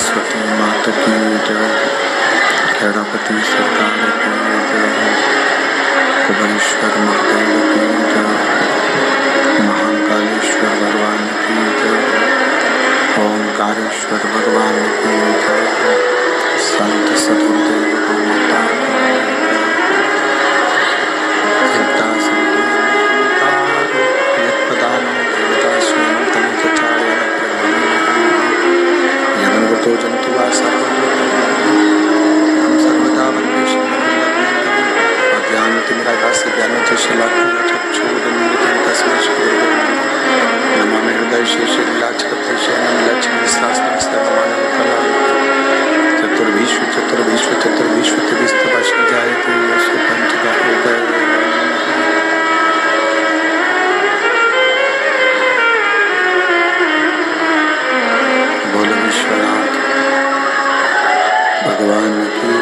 सरस्वती माता की जय, खेड़ापति सरकार की जय, कुबेरेश्वर महादेव की जय, महाकालेश्वर भगवान की जय, ओंकारेश्वर भगवान की जय, संत सदगुरुदेव माता की तो जंतुवा सर्वदा वंदे अज्ञानतिमिराभास्य ज्ञानतिशलाकचक्षुरुन्मिलितं तस्मै श्रीगुरुवे नमामि हृदयशेषलीलाच्छत्रशयनं लक्ष्मीशास्त्रस्तवमानकलां चतुर्विश्व जायते यस्य पञ्चगोपः भगवान की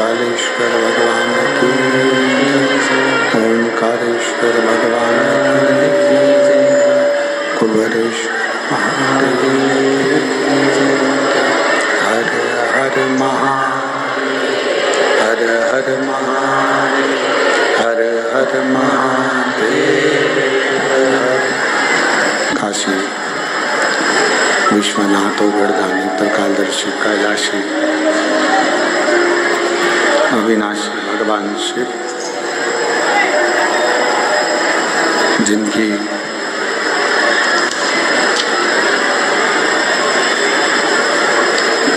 महाकालेश्वर भगवान की, ओंकारेश्वर भगवान की, कुबेरेश्वर महादेव की। हर हर महादेव, हर हर महादेव, हर हर महादेव। काशी विश्वनाथ ओगड़दानी त्रिकालदर्शी कैलाशी अविनाशी भगवान शिव, जिनकी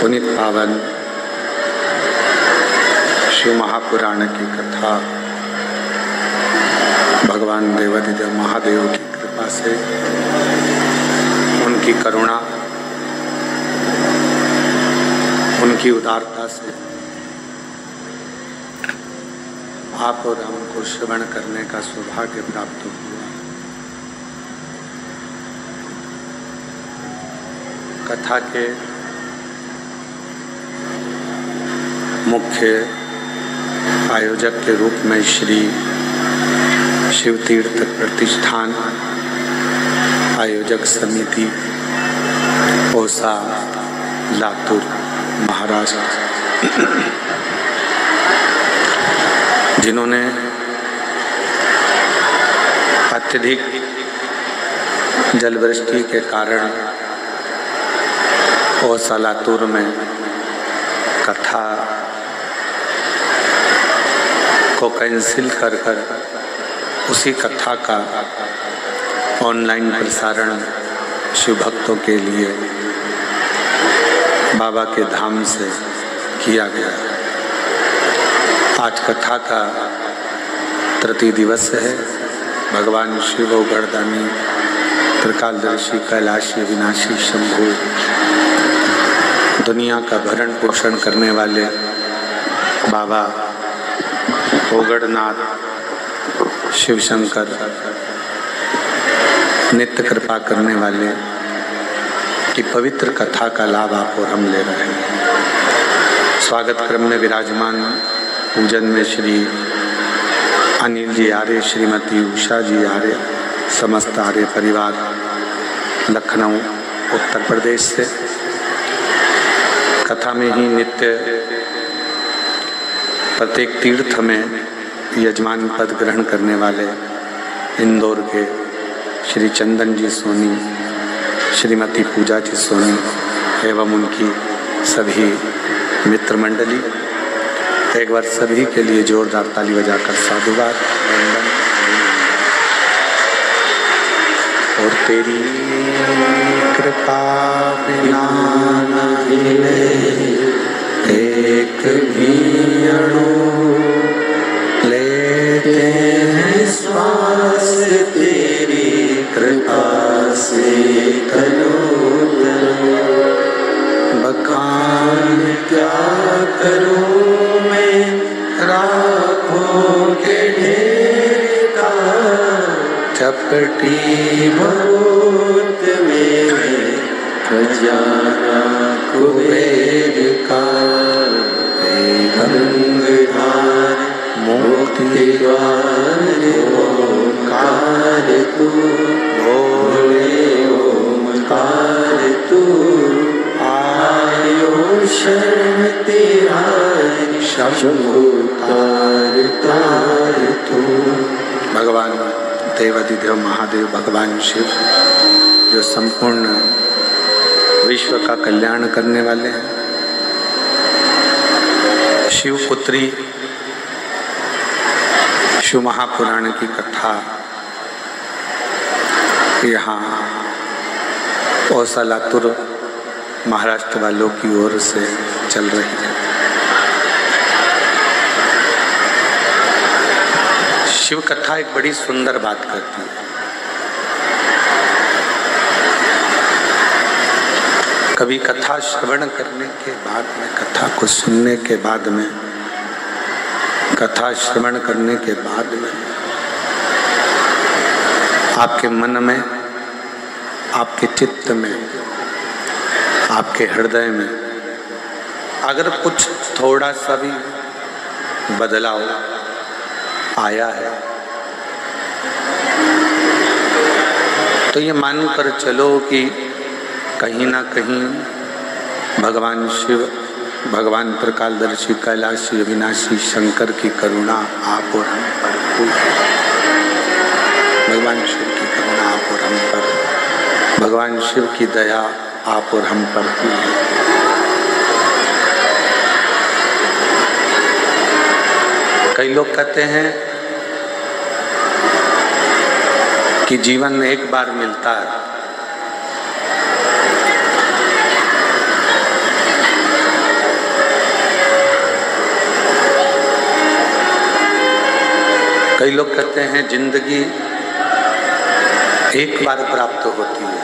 पुनीत पावन शिव महापुराण की कथा भगवान देवाधिदेव महादेव की कृपा से, उनकी करुणा, उनकी उदारता से आप और हमको श्रवण करने का सौभाग्य प्राप्त हुआ। कथा के मुख्य आयोजक के रूप में श्री शिव तीर्थ प्रतिष्ठान आयोजक समिति ओसा लातूर महाराष्ट्र, जिन्होंने अत्यधिक जलवृष्टि के कारण ओसा लातूर में कथा को कैंसिल कर उसी कथा का ऑनलाइन प्रसारण शिव भक्तों के लिए बाबा के धाम से किया गया। आज कथा का तृतीय दिवस है। भगवान शिव ओगड़दानी त्रिकालदर्शी कैलाशी विनाशी शंभु, दुनिया का भरण पोषण करने वाले बाबा ओगड़नाथ शिव शंकर, नित्य कृपा करने वाले की पवित्र कथा का लाभ आप और हम ले रहे हैं। स्वागत क्रम में विराजमान पूजन में श्री अनिल जी आर्य, श्रीमती उषा जी आर्य, समस्त आर्य परिवार लखनऊ उत्तर प्रदेश से। कथा में ही नित्य प्रत्येक तीर्थ में यजमान पद ग्रहण करने वाले इंदौर के श्री चंदन जी सोनी, श्रीमती पूजा जी सोनी एवं उनकी सभी मित्र मंडली, एक बार सभी के लिए जोरदार ताली बजाकर साधुवाद वंदन। और तेरी कृपा बिना नहीं एक भी अणु लेते हैं श्वास, तेरी कृपा से तनो तनो। बखान क्या करूं मैं राखों के ढेर का, चपटी बहुत में खजाना कुबेर का। गंगाधार मोती द्वार ओंकार तू, भोले ओंकार तू। आयो शरण तेरा शंभु तार तार तू। भगवान देवाधिदेव महादेव भगवान शिव, जो संपूर्ण विश्व का कल्याण करने वाले हैं, शिव पुत्री शिव महापुराण की कथा यहाँ ओसा लातूर महाराष्ट्र वालों की ओर से चल रही है। शिव कथा एक बड़ी सुंदर बात करती है। कभी कथा श्रवण करने के बाद में, कथा को सुनने के बाद में, कथा श्रवण करने के बाद में आपके मन में, आपके चित्त में, आपके हृदय में अगर कुछ थोड़ा सा भी बदलाव आया है। तो ये मानकर चलो कि कहीं ना कहीं भगवान शिव, भगवान त्रिकालदर्शी, कैलाशी, अविनाशी शंकर की करुणा आप और हम पर हुई। भगवान शिव की करुणा आप और हम पर, भगवान शिव की दया आप और हम पर हुई है। कई लोग कहते हैं कि जीवन एक बार मिलता है। कई लोग कहते हैं जिंदगी एक बार प्राप्त होती है।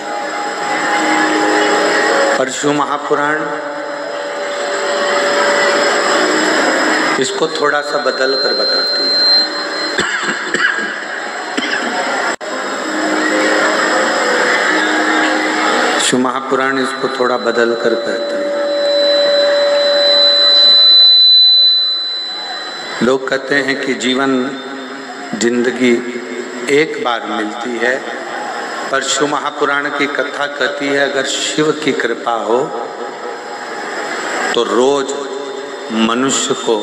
पर शिव महापुराण इसको थोड़ा सा बदल कर बताती है। शिव महापुराण इसको थोड़ा बदल कर कहते हैं। लोग कहते हैं कि जीवन, जिंदगी एक बार मिलती है, पर शिव महापुराण की कथा कहती है अगर शिव की कृपा हो तो रोज मनुष्य को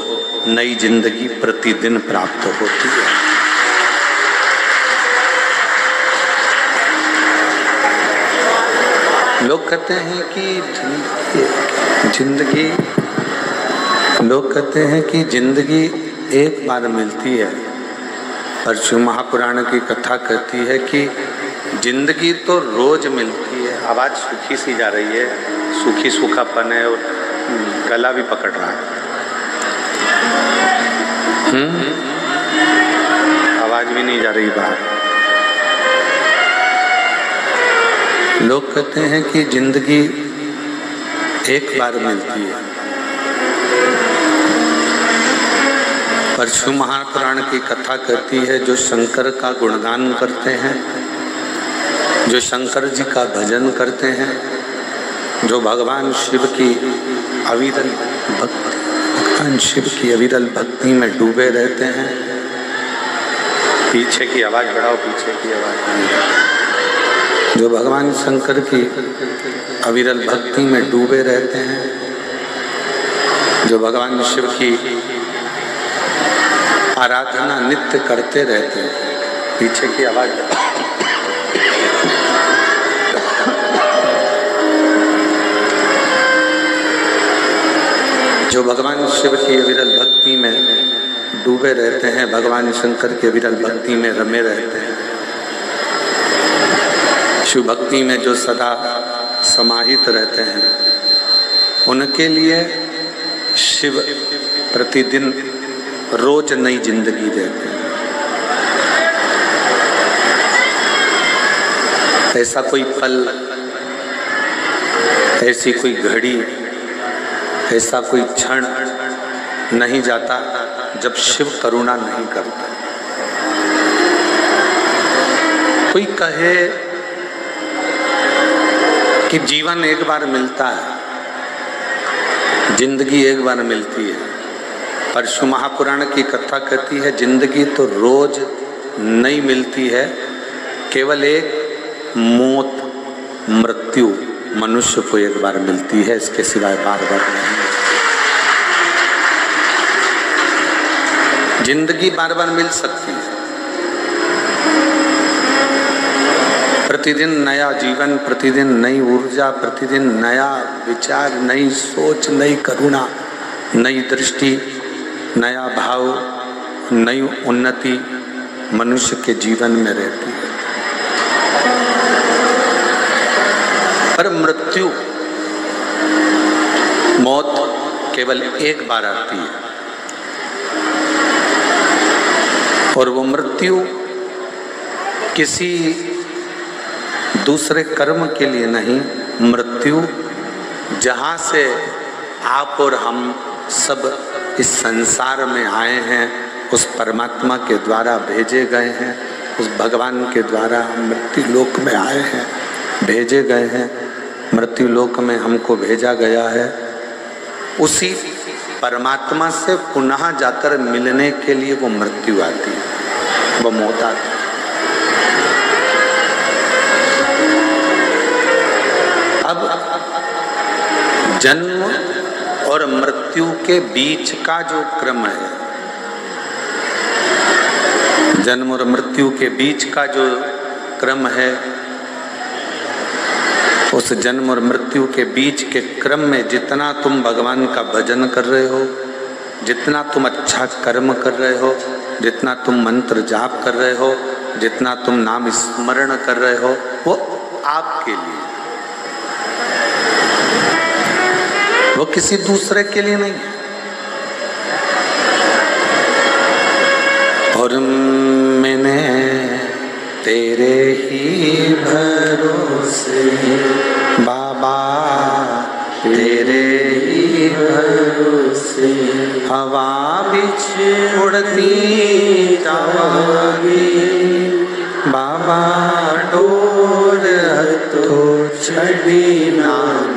नई जिंदगी प्रतिदिन प्राप्त होती है। लोग कहते हैं कि जिंदगी, लोग कहते हैं कि जिंदगी एक बार मिलती है, पर शिव महापुराण की कथा कहती है कि जिंदगी तो रोज मिलती है। आवाज सूखी सी जा रही है, सूखी सूखापन है और गला भी पकड़ रहा है। आवाज भी नहीं जा रही बाहर। लोग कहते हैं कि जिंदगी एक बार मिलती है, पर शिव महापुराण की कथा कहती है जो शंकर का गुणगान करते हैं, जो शंकर जी का भजन करते हैं, जो भगवान शिव की अविरल भक्ति, भगवान शिव की अविरल भक्ति में डूबे रहते हैं। पीछे की आवाज बढ़ाओ, पीछे की आवाज। जो भगवान शंकर की अविरल भक्ति में डूबे रहते हैं, जो भगवान शिव की आराधना नित्य करते रहते हैं। पीछे की आवाज। जो भगवान शिव की विरल भक्ति में डूबे रहते हैं, भगवान शंकर के विरल भक्ति में रमे रहते हैं, शिव भक्ति में जो सदा समाहित रहते हैं, उनके लिए शिव प्रतिदिन रोज नई जिंदगी देते हैं। ऐसा कोई पल, ऐसी कोई घड़ी, ऐसा कोई क्षण नहीं जाता जब शिव करुणा नहीं करता। कोई कहे कि जीवन एक बार मिलता है, जिंदगी एक बार मिलती है, पर शिव महापुराण की कथा कहती है जिंदगी तो रोज नहीं मिलती है, केवल एक मौत, मृत्यु मनुष्य को एक बार मिलती है, इसके सिवाय बार बार नहीं। जिंदगी बार बार मिल सकती है, प्रतिदिन नया जीवन, प्रतिदिन नई ऊर्जा, प्रतिदिन नया विचार, नई सोच, नई करुणा, नई दृष्टि, नया भाव, नई उन्नति मनुष्य के जीवन में रहती है। पर मृत्यु, मौत केवल एक बार आती है, और वो मृत्यु किसी दूसरे कर्म के लिए नहीं, मृत्यु जहाँ से आप और हम सब इस संसार में आए हैं, उस परमात्मा के द्वारा भेजे गए हैं, उस भगवान के द्वारा मृत्यु लोक में आए हैं, भेजे गए हैं, मृत्यु लोक में हमको भेजा गया है। उसी परमात्मा से पुनः जाकर मिलने के लिए वो मृत्यु आती है, वो मौत आती है। अब जन्म और मृत्यु के बीच का जो क्रम है, जन्म और मृत्यु के बीच का जो क्रम है, उस जन्म और मृत्यु के बीच के क्रम में जितना तुम भगवान का भजन कर रहे हो, जितना तुम अच्छा कर्म कर रहे हो, जितना तुम मंत्र जाप कर रहे हो, जितना तुम नाम स्मरण कर रहे हो, वो आपके लिए, वो किसी दूसरे के लिए नहीं। और मैंने तेरे ही भरोसे बाबा, तेरे ही भरोसे हवा बिछ उड़ती जावांगी बाबा, डोर तो छड़ी नाम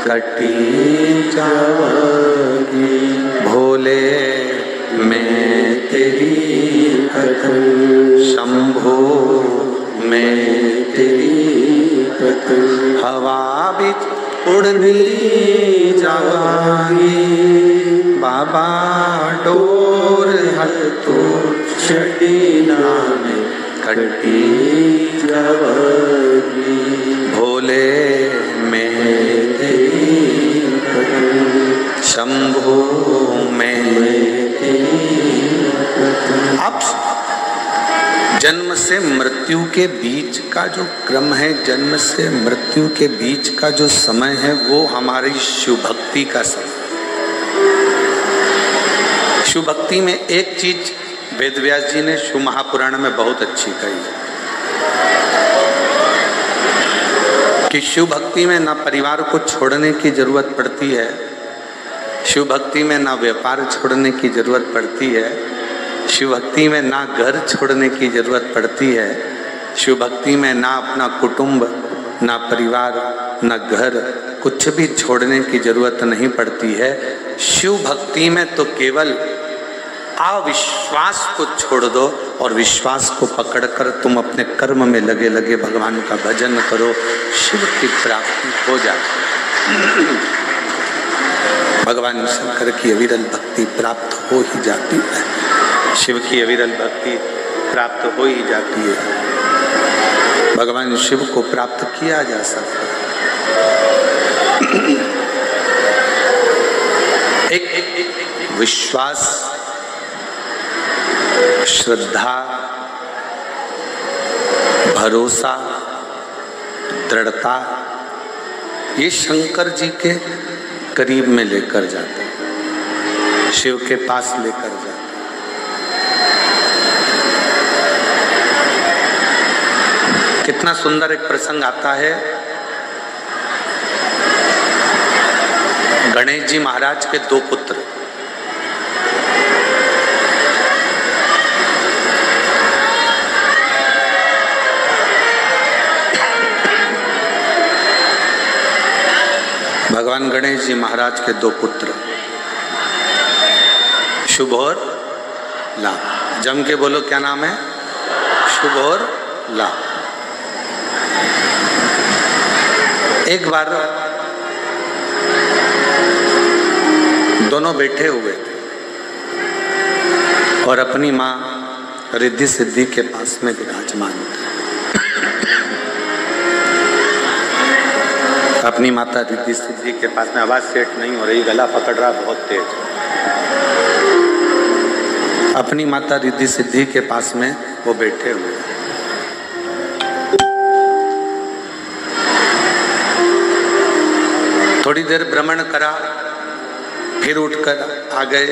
कटी जावांगी। भोले मैं तेरी कथन, शंभो मैं तेरी कथन, हवा बिच उड़नी जावांगी बाबा, डोर तो छड़ी नाम कटी जावांगी। भोले मैं तेरी कथन, शंभो मैं तेरी कथन। अब जन्म से मृत्यु के बीच का जो क्रम है, जन्म से मृत्यु के बीच का जो समय है, वो हमारी शिव भक्ति का समय। शिव भक्ति में एक चीज वेदव्यास जी ने शिव महापुराण में बहुत अच्छी कही कि शिव भक्ति में ना परिवार को छोड़ने की जरूरत पड़ती है, शिव भक्ति में ना व्यापार छोड़ने की जरूरत पड़ती है, शिव भक्ति में ना घर छोड़ने की जरूरत पड़ती है, शिव भक्ति में ना अपना कुटुंब, ना परिवार, ना घर, कुछ भी छोड़ने की जरूरत नहीं पड़ती है। शिव भक्ति में तो केवल अविश्वास को छोड़ दो और विश्वास को पकड़कर तुम अपने कर्म में लगे लगे भगवान का भजन करो, शिव की प्राप्ति हो जाती। भगवान शंकर की अविरल भक्ति प्राप्त हो ही जाती है, शिव की अविरल भक्ति प्राप्त हो ही जाती है। भगवान शिव को प्राप्त किया जा सकता है। एक विश्वास, श्रद्धा, भरोसा, दृढ़ता, ये शंकर जी के करीब में लेकर जाते, शिव के पास लेकर जाते। कितना सुंदर एक प्रसंग आता है। गणेश जी महाराज के दो पुत्र, भगवान गणेश जी महाराज के दो पुत्र, शुभ और लाभ। जम के बोलो, क्या नाम है? शुभ और लाभ। एक बार दोनों बैठे हुए थे और अपनी माँ रिद्धि सिद्धि के पास में विराजमान थे। अपनी माता रिद्धि सिद्धि के पास में, आवाज सेट नहीं हो रही, गला पकड़ रहा बहुत तेज। अपनी माता रिद्धि सिद्धि के पास में वो बैठे हुए। थोड़ी देर भ्रमण करा, फिर उठकर आ गए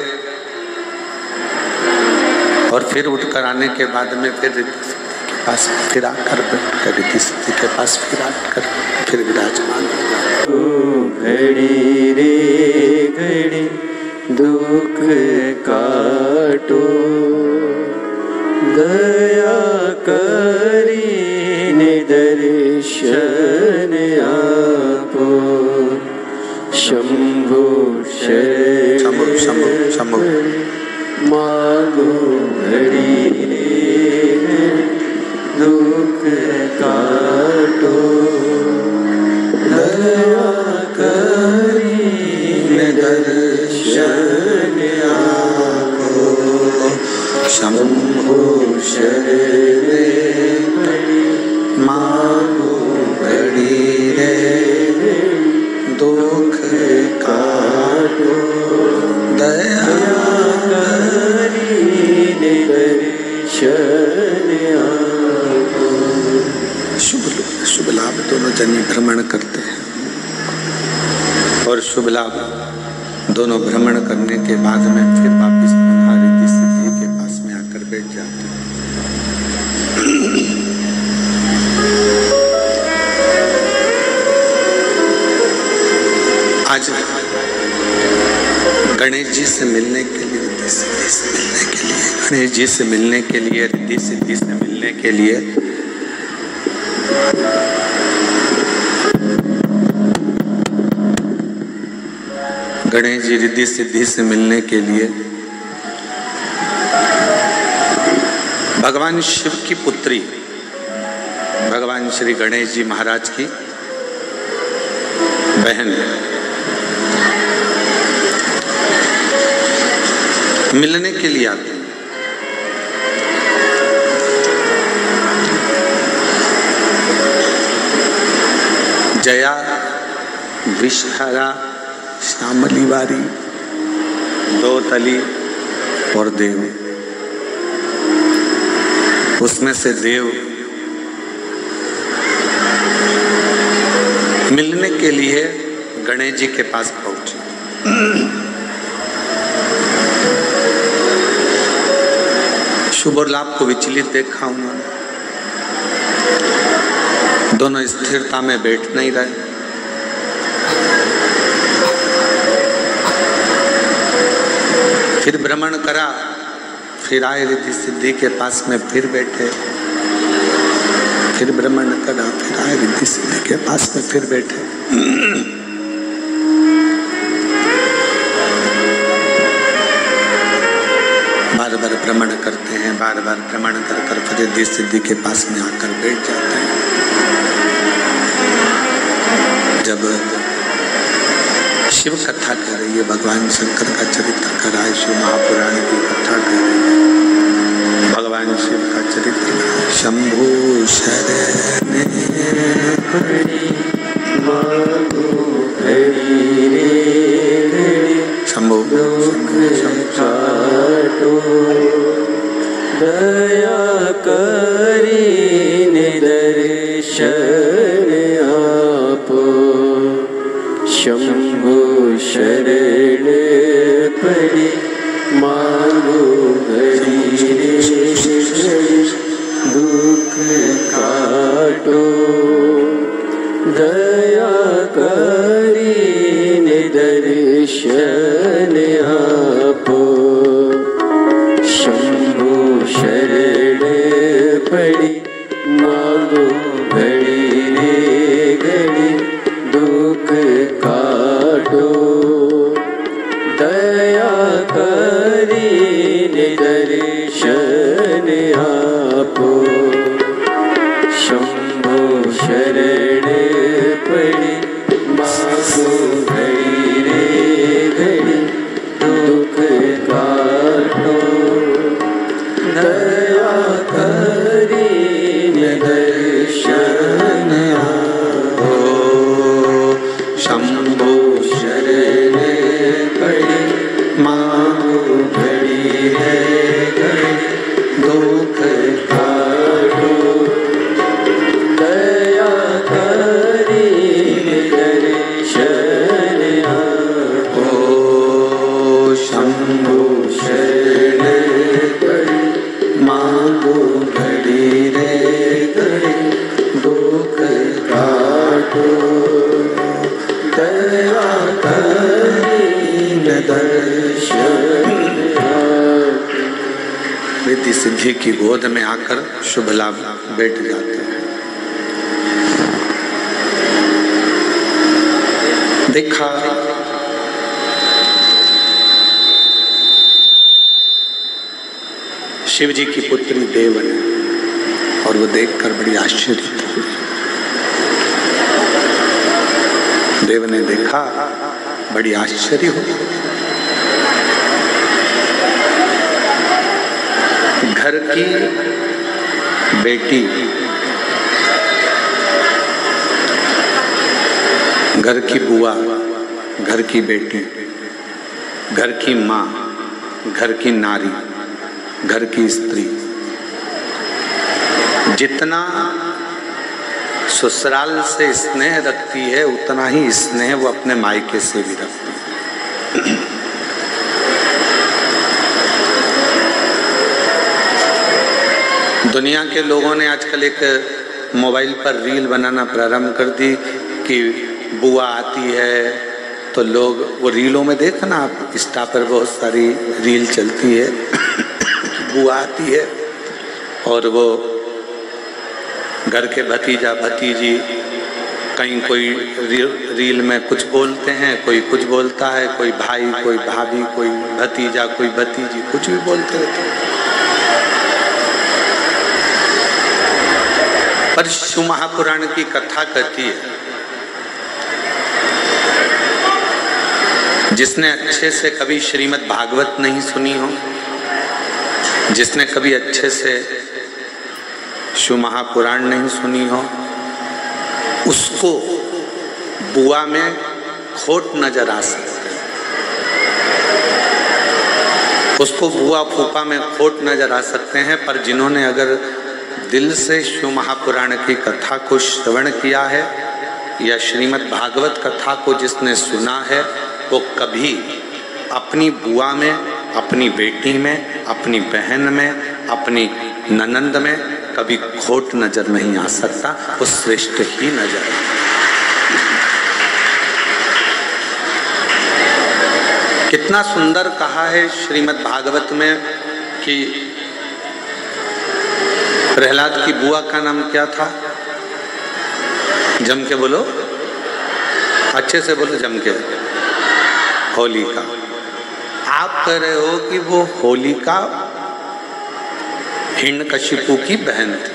और फिर उठकर आने के बाद में फिर रिद्धि सिद्धि के पास फिर आकर बैठकर रिद्धि सिद्धि के पास फिर आकर फिर विराजमान हो गए। घड़ी रे घड़ी दुख काटो, दया करीने दर्शन आपो, शंभो शंभु शंभु। मांगो घड़ी रे दुख काटो, दया करीने दर्शन आपो। शंभो शरणे पड़ी मांगो घड़ी रे दुख काटो, दया करीने दर्शन आपो। शुभ लाभ दोनों जनी भ्रमण करते हैं और शुभ लाभ दोनों भ्रमण करने के बाद में फिर वापिस रिद्धि सिद्धि के पास में आकर बैठ जाते हैं। आज गणेश जी से मिलने के लिए, रिद्धि सिद्धि से मिलने के लिए, गणेश जी से मिलने के लिए, रिद्धि सिद्धि से मिलने के लिए गणेश जी रिद्धि सिद्धि से मिलने के लिए भगवान शिव की पुत्री भगवान श्री गणेश जी महाराज की बहन मिलने के लिए आते हैं। जया, विषहरा, श्यामली वारी, दोतली और देव। उसमें से देव मिलने के लिए गणेश जी के पास पहुंचे। शुभ और लाभ को विचलित देखा उन्होंने। दोनों स्थिरता में बैठ नहीं रहे। फिर भ्रमण करा, फिर आए रिद्धि सिद्धि के पास में, फिर बैठे, फिर भ्रमण करा, फिर आए रिद्धि सिद्धि के पास में, फिर बैठे। बार बार भ्रमण करते हैं, बार बार भ्रमण कर कर फिर रिद्धि सिद्धि के पास में आकर बैठ जाते हैं। जब शिव कथा कर रही है, भगवान शंकर का चरित्र कर रहा है, शिव महापुराण की कथा कर रही है, भगवान शिव का चरित्र। शंभु शरणे पड़ी मांगो घड़ी रे घड़ी, शंभु दुख काटो, दया करीने दर्शन आपो। शंभु शरण पड़ी मांगो घड़ी रे दुख काटो, दया करीने दर्शन आपो। शंभु शरण पड़ी मांगो घड़ी रे घड़ी दुख काटो, दया करीने दर्शन आपो। शंभु शरण पड़ी मांगो घड़ी रे घड़ी दुख काटो, दया करीने दर्शन आपो। शंभु शरण पड़ी मांगो घड़ी रे घड़ी दुख काटो, दया करीने दर्शन आपो। शंभु शरण पड़ी मांगो घड़ी रे घड़ी दुख काटो, दया करीने दर्शन। रिद्धि सिद्धि की गोद में आकर शुभ लाभ बैठ जाते हैं। देखा शिव जी की पुत्री देव ने, और वो देखकर बड़ी आश्चर्य हुई। देव ने देखा, बड़ी आश्चर्य हुई। घर की बेटी, घर की बुआ, घर की बेटी, घर की माँ, घर की नारी, घर की स्त्री, जितना ससुराल से स्नेह रखती है उतना ही स्नेह वो अपने मायके से भी रखती है। दुनिया के लोगों ने आजकल एक मोबाइल पर रील बनाना प्रारंभ कर दी कि बुआ आती है, तो लोग वो रीलों में देखना आप, इंस्टा पर बहुत सारी रील चलती है बुआ आती है, और वो घर के भतीजा भतीजी कहीं कोई रील में कुछ बोलते हैं, कोई कुछ बोलता है, कोई भाई, कोई भाभी, कोई भतीजा, कोई भतीजी, कुछ भी बोलते रहते हैं। पर शिव महापुराण की कथा कहती है, जिसने अच्छे से कभी श्रीमद् भागवत नहीं सुनी हो, जिसने कभी अच्छे से शिव महापुराण नहीं सुनी हो, उसको बुआ में खोट नजर आ सकते हैं, उसको बुआ फूफा में खोट नजर आ सकते हैं। पर जिन्होंने अगर दिल से शिव महापुराण की कथा को श्रवण किया है या श्रीमद् भागवत कथा को जिसने सुना है, वो कभी अपनी बुआ में, अपनी बेटी में, अपनी बहन में, अपनी ननंद में कभी खोट नजर नहीं आ सकता, वो श्रेष्ठ ही नजर। कितना सुंदर कहा है श्रीमद् भागवत में कि प्रहलाद की बुआ का नाम क्या था? जम के बोलो, अच्छे से बोलो, जम के। होलिका। आप कह रहे हो कि वो होलिका हिरण्यकशिपु की बहन थी,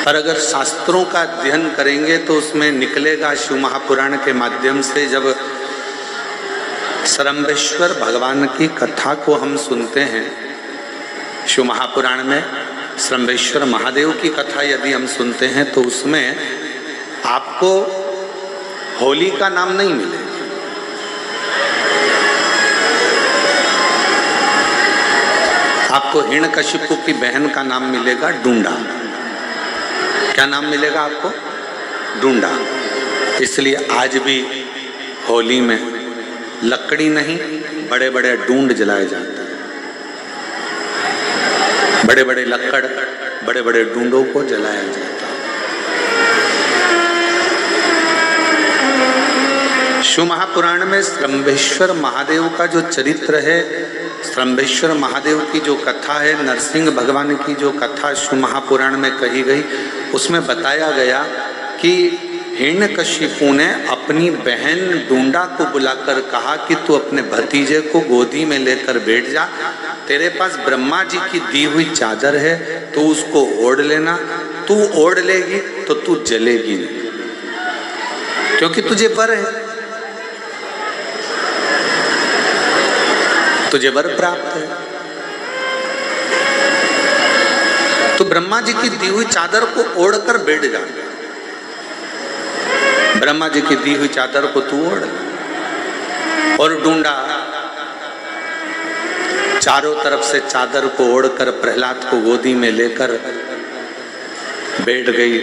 पर अगर शास्त्रों का अध्ययन करेंगे तो उसमें निकलेगा शिव महापुराण के माध्यम से, जब सरम्बेश्वर भगवान की कथा को हम सुनते हैं, शिव महापुराण में सरम्बेश्वर महादेव की कथा यदि हम सुनते हैं तो उसमें आपको होली का नाम नहीं मिलेगा, आपको हिरण्यकशिपु की बहन का नाम मिलेगा डूंडा। क्या नाम मिलेगा आपको? डूंडा। इसलिए आज भी होली में लकड़ी नहीं, बड़े बड़े डूंड जलाए जाते हैं, बड़े बड़े लकड़, बड़े बड़े डूंडों को जलाया जाता है। शिव महापुराण में सरम्बेश्वर महादेव का जो चरित्र है, सरम्बेश्वर महादेव की जो कथा है, नरसिंह भगवान की जो कथा शिव महापुराण में कही गई, उसमें बताया गया कि हिरण्यकशिपु ने अपनी बहन डूंडा को बुलाकर कहा कि तू अपने भतीजे को गोदी में लेकर बैठ जा, तेरे पास ब्रह्मा जी की दी हुई चादर है, तू उसको ओढ़ लेना, तू ओढ़ लेगी तो तू जलेगी नहीं, क्योंकि तुझे वर है, तुझे वर प्राप्त है। तो ब्रह्मा जी की दी हुई चादर को ओढ़कर बैठ जा, ब्रह्मा जी की दी हुई चादर को तू ओढ़। और डूंडा चारों तरफ से चादर को ओढ़कर प्रहलाद को गोदी में लेकर बैठ गई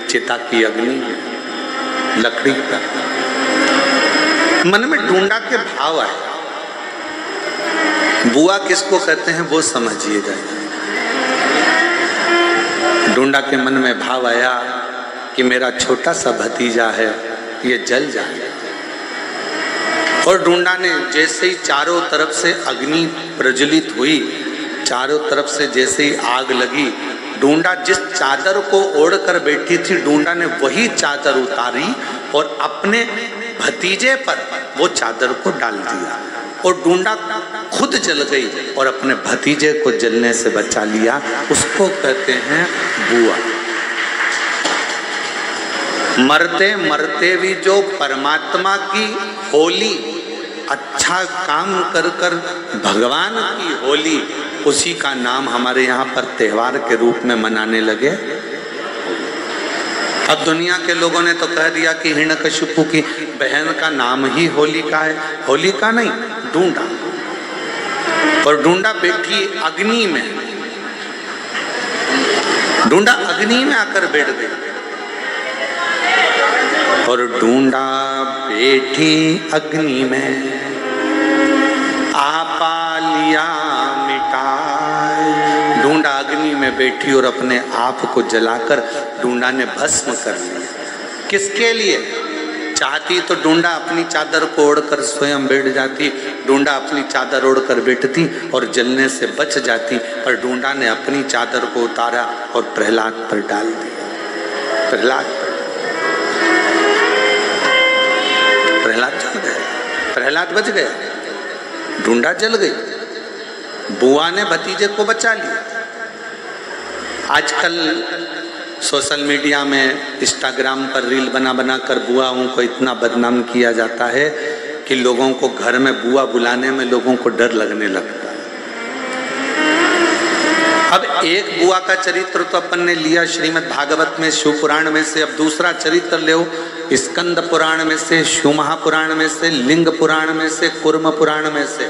चिता की अग्नि में, लकड़ी पर। मन में डूंडा के भाव आए। बुआ किसको कहते हैं वो समझिएगा। डूंडा के मन में भाव आया कि मेरा छोटा सा भतीजा है, ये जल जाए। और डूंडा ने जैसे ही चारों तरफ से अग्नि प्रज्वलित हुई, चारों तरफ से जैसे ही आग लगी, डूंडा जिस चादर को ओढ़कर बैठी थी, डूंडा ने वही चादर उतारी और अपने भतीजे पर वो चादर को डाल दिया और डूंडा खुद जल गई और अपने भतीजे को जलने से बचा लिया। उसको कहते हैं बुआ। मरते मरते भी जो परमात्मा की होली, अच्छा काम कर कर भगवान की होली, उसी का नाम हमारे यहाँ पर त्योहार के रूप में मनाने लगे। अब दुनिया के लोगों ने तो कह दिया कि हिरण्यकशिपु की बहन का नाम ही होलिका है। होलिका नहीं, डूंडा। और डूंडा बैठी अग्नि में, डूंडा अग्नि में आकर बैठ गई और डूंडा बैठी अग्नि में आपा लिया मिटाए। डूंडा अग्नि में बैठी और अपने आप को जलाकर डूंडा ने भस्म कर लिया। किसके लिए? चाहती तो डूंडा अपनी चादर को ओढ़कर स्वयं बैठ जाती, डूंडा अपनी चादर ओढ़कर बैठती और जलने से बच जाती, पर डूंडा ने अपनी चादर को उतारा और प्रहलाद पर डाल दिया। प्रहलाद जल गया, प्रहलाद बच गया, डूंडा जल गई। बुआ ने भतीजे को बचा लिया। आजकल सोशल मीडिया में, इंस्टाग्राम पर रील बना बना कर बुआओं को इतना बदनाम किया जाता है कि लोगों को घर में बुआ बुलाने में लोगों को डर लगने लगता है। अब एक बुआ का चरित्र तो अपन ने लिया श्रीमद् भागवत में, शिव पुराण में से। अब दूसरा चरित्र ले स्कंद पुराण में से, शिव महापुराण में से, लिंग पुराण में से, कूर्म पुराण में से।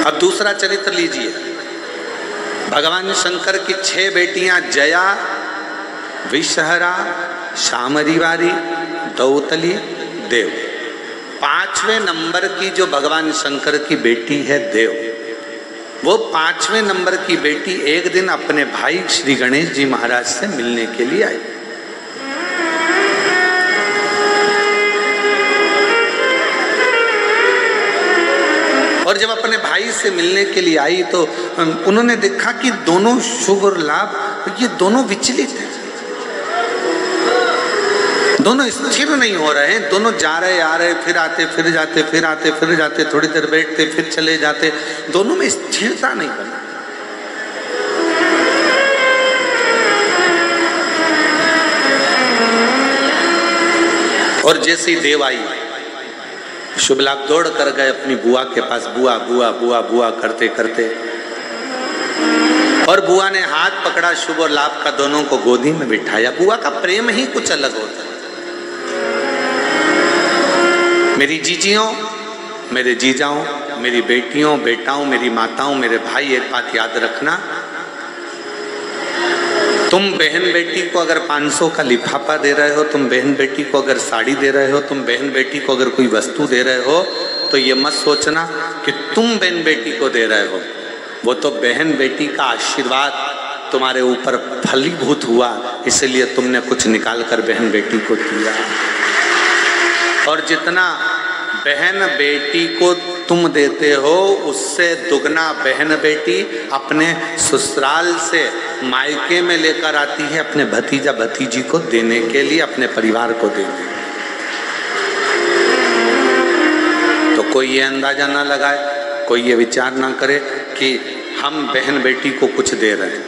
अब दूसरा चरित्र लीजिए। भगवान शंकर की 6 बेटियां जया, विषहरा, शामरीवारी, दौतली, देव। 5वें नंबर की जो भगवान शंकर की बेटी है देव, वो 5वें नंबर की बेटी एक दिन अपने भाई श्री गणेश जी महाराज से मिलने के लिए आई। और जब अपने भाई से मिलने के लिए आई तो उन्होंने देखा कि दोनों शुभ और लाभ, ये दोनों विचलित हैं, दोनों स्थिर नहीं हो रहे हैं। दोनों जा रहे आ रहे, फिर आते फिर जाते, फिर आते फिर जाते, थोड़ी देर बैठते फिर चले जाते, दोनों में स्थिरता नहीं बनी। और जैसे ही देव आई, शुभ लाभ दौड़ कर गए अपनी बुआ के पास। बुआ बुआ बुआ बुआ करते करते, और बुआ ने हाथ पकड़ा शुभ और लाभ का, दोनों को गोदी में बिठाया। बुआ का प्रेम ही कुछ अलग होता है। मेरी जीजियों, मेरे जीजाओं, मेरी बेटियों, बेटाओं, मेरी माताओं, मेरे भाई, एक बात याद रखना, तुम बहन बेटी को अगर 500 का लिफाफा दे रहे हो, तुम बहन बेटी को अगर साड़ी दे रहे हो, तुम बहन बेटी को अगर कोई वस्तु दे रहे हो, तो ये मत सोचना कि तुम बहन बेटी को दे रहे हो। वो तो बहन बेटी का आशीर्वाद तुम्हारे ऊपर फलीभूत हुआ, इसलिए तुमने कुछ निकाल कर बहन बेटी को दिया। और जितना बहन बेटी को तुम देते हो, उससे दुगना बहन बेटी अपने ससुराल से मायके में लेकर आती है अपने भतीजा भतीजी को देने के लिए, अपने परिवार को देने। तो कोई ये अंदाजा ना लगाए, कोई ये विचार ना करे कि हम बहन बेटी को कुछ दे रहे हैं,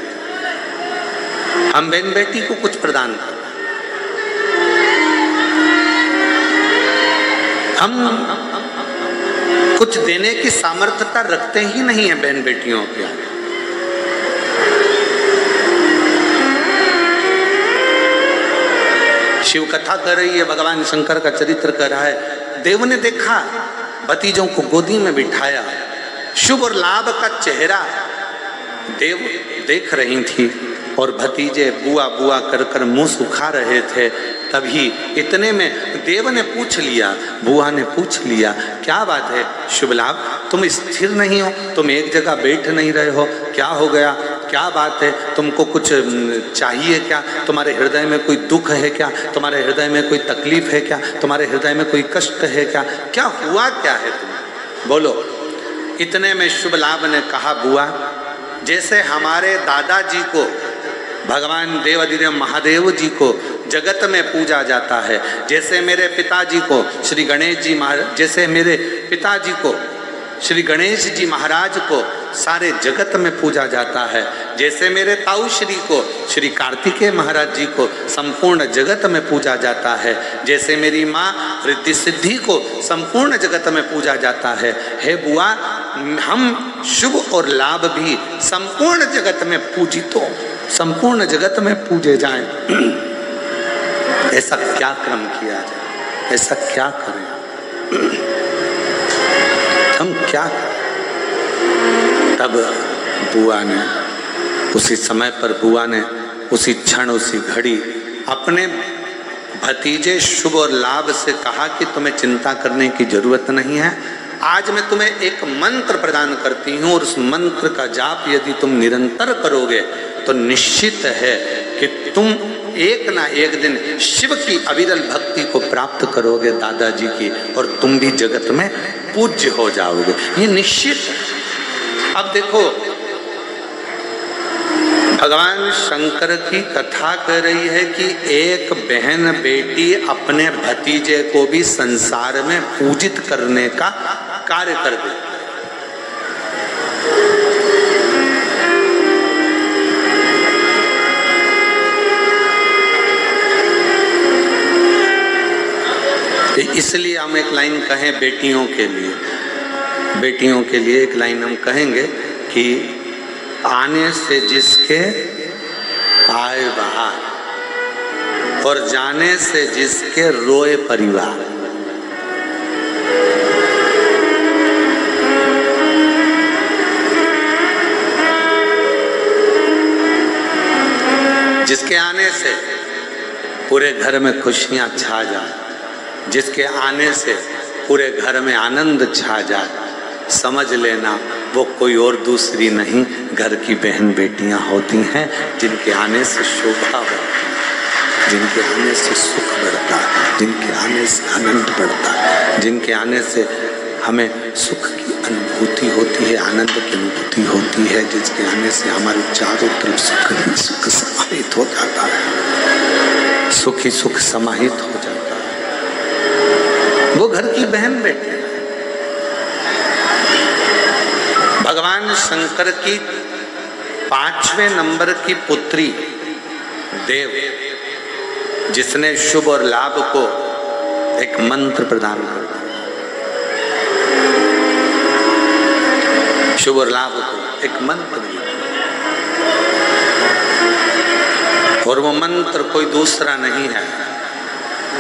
हम बहन बेटी को कुछ प्रदान कर, हम कुछ देने की सामर्थ्यता रखते ही नहीं है बहन बेटियों के आगे। शिव कथा कर रही है, भगवान शंकर का चरित्र कर रहा है। देव ने देखा, भतीजों को गोदी में बिठाया, शुभ और लाभ का चेहरा देव देख रही थी, और भतीजे बुआ बुआ कर कर मुंह सुखा रहे थे। तभी इतने में देव ने पूछ लिया, बुआ ने पूछ लिया, क्या बात है शुभ लाभ, तुम स्थिर नहीं हो, तुम एक जगह बैठ नहीं रहे हो, क्या हो गया, क्या बात है, तुमको कुछ चाहिए क्या, तुम्हारे हृदय में कोई दुख है क्या, तुम्हारे हृदय में कोई तकलीफ है क्या, तुम्हारे हृदय में कोई कष्ट है क्या, क्या हुआ क्या है तुम्हें, बोलो। इतने में शुभ लाभ ने कहा, बुआ, जैसे हमारे दादाजी को भगवान देवाधिदेव महादेव जी को जगत में पूजा जाता है। जैसे मेरे पिताजी को श्री गणेश जी महाराज, जैसे मेरे पिताजी को श्री गणेश जी महाराज को सारे जगत में पूजा जाता है, जैसे मेरे ताऊ श्री को श्री कार्तिकेय महाराज जी को संपूर्ण जगत में पूजा जाता है, जैसे मेरी माँ रिद्धि सिद्धि को संपूर्ण जगत में पूजा जाता है। हे बुआ, हम शुभ और लाभ भी संपूर्ण जगत में पूजित हो, संपूर्ण जगत में पूजे जाएं। ऐसा क्या क्रम किया जाए, ऐसा क्या करें, हम क्या करें? तब बुआ ने उसी समय पर, बुआ ने उसी क्षण उसी घड़ी अपने भतीजे शुभ और लाभ से कहा कि तुम्हें चिंता करने की जरूरत नहीं है। आज मैं तुम्हें एक मंत्र प्रदान करती हूँ और उस मंत्र का जाप यदि तुम निरंतर करोगे तो निश्चित है कि तुम एक ना एक दिन शिव की अविरल भक्ति को प्राप्त करोगे दादाजी की, और तुम भी जगत में पूज्य हो जाओगे, ये निश्चित है। अब देखो, भगवान शंकर की कथा कर रही है कि एक बहन बेटी अपने भतीजे को भी संसार में पूजित करने का कार्य कर देती है। इसलिए हम एक लाइन कहें बेटियों के लिए, बेटियों के लिए एक लाइन हम कहेंगे कि आने से जिसके आए बहार और जाने से जिसके रोए परिवार। जिसके आने से पूरे घर में खुशियां छा जाए, जिसके आने से पूरे घर में आनंद छा जाए, समझ लेना वो कोई और दूसरी नहीं, घर की बहन बेटियां होती हैं, जिनके आने से शोभा बढ़ती है, जिनके आने से सुख बढ़ता है, जिनके आने से आनंद बढ़ता है, जिनके आने से हमें सुख की अनुभूति होती है, आनंद की अनुभूति होती है, जिसके आने से हमारे चारों तरफ सुख ही सुख समाहित हो जाता है, सुख ही सुख समाहित हो जाता है। वो घर की बहन बेटी। भगवान शंकर की 5वें नंबर की पुत्री देव, जिसने शुभ और लाभ को एक मंत्र प्रदान कर दिया, शुभ और लाभ को एक मंत्र दिया, और वो मंत्र कोई दूसरा नहीं है।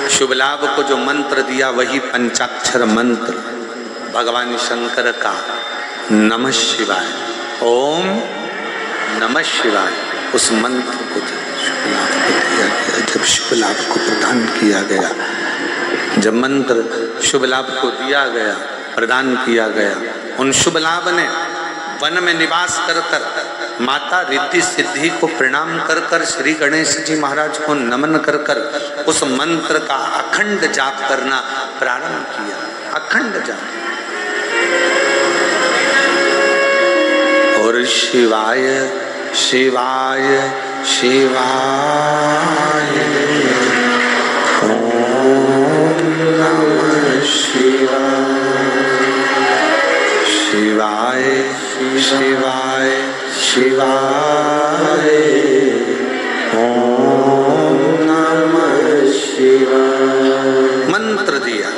शुभ लाभ को जो मंत्र दिया वही पंचाक्षर मंत्र भगवान शंकर का नमः शिवाय, ओम नमः शिवाय। उस मंत्र को शुभ लाभ को दिया गया, जब शुभ लाभ को प्रदान किया गया, जब मंत्र शुभ लाभ को दिया गया, प्रदान किया गया, उन शुभ लाभ ने वन में निवास कर कर माता रिद्धि सिद्धि को प्रणाम कर कर श्री गणेश जी महाराज को नमन कर कर उस मंत्र का अखंड जाप करना प्रारंभ किया, अखंड जाप। और शिवाय शिवाय शिवाय ओम नमः शिवाय शिवाय शिवाय शिवाय ओम नमः शिवाय। मंत्र दिया,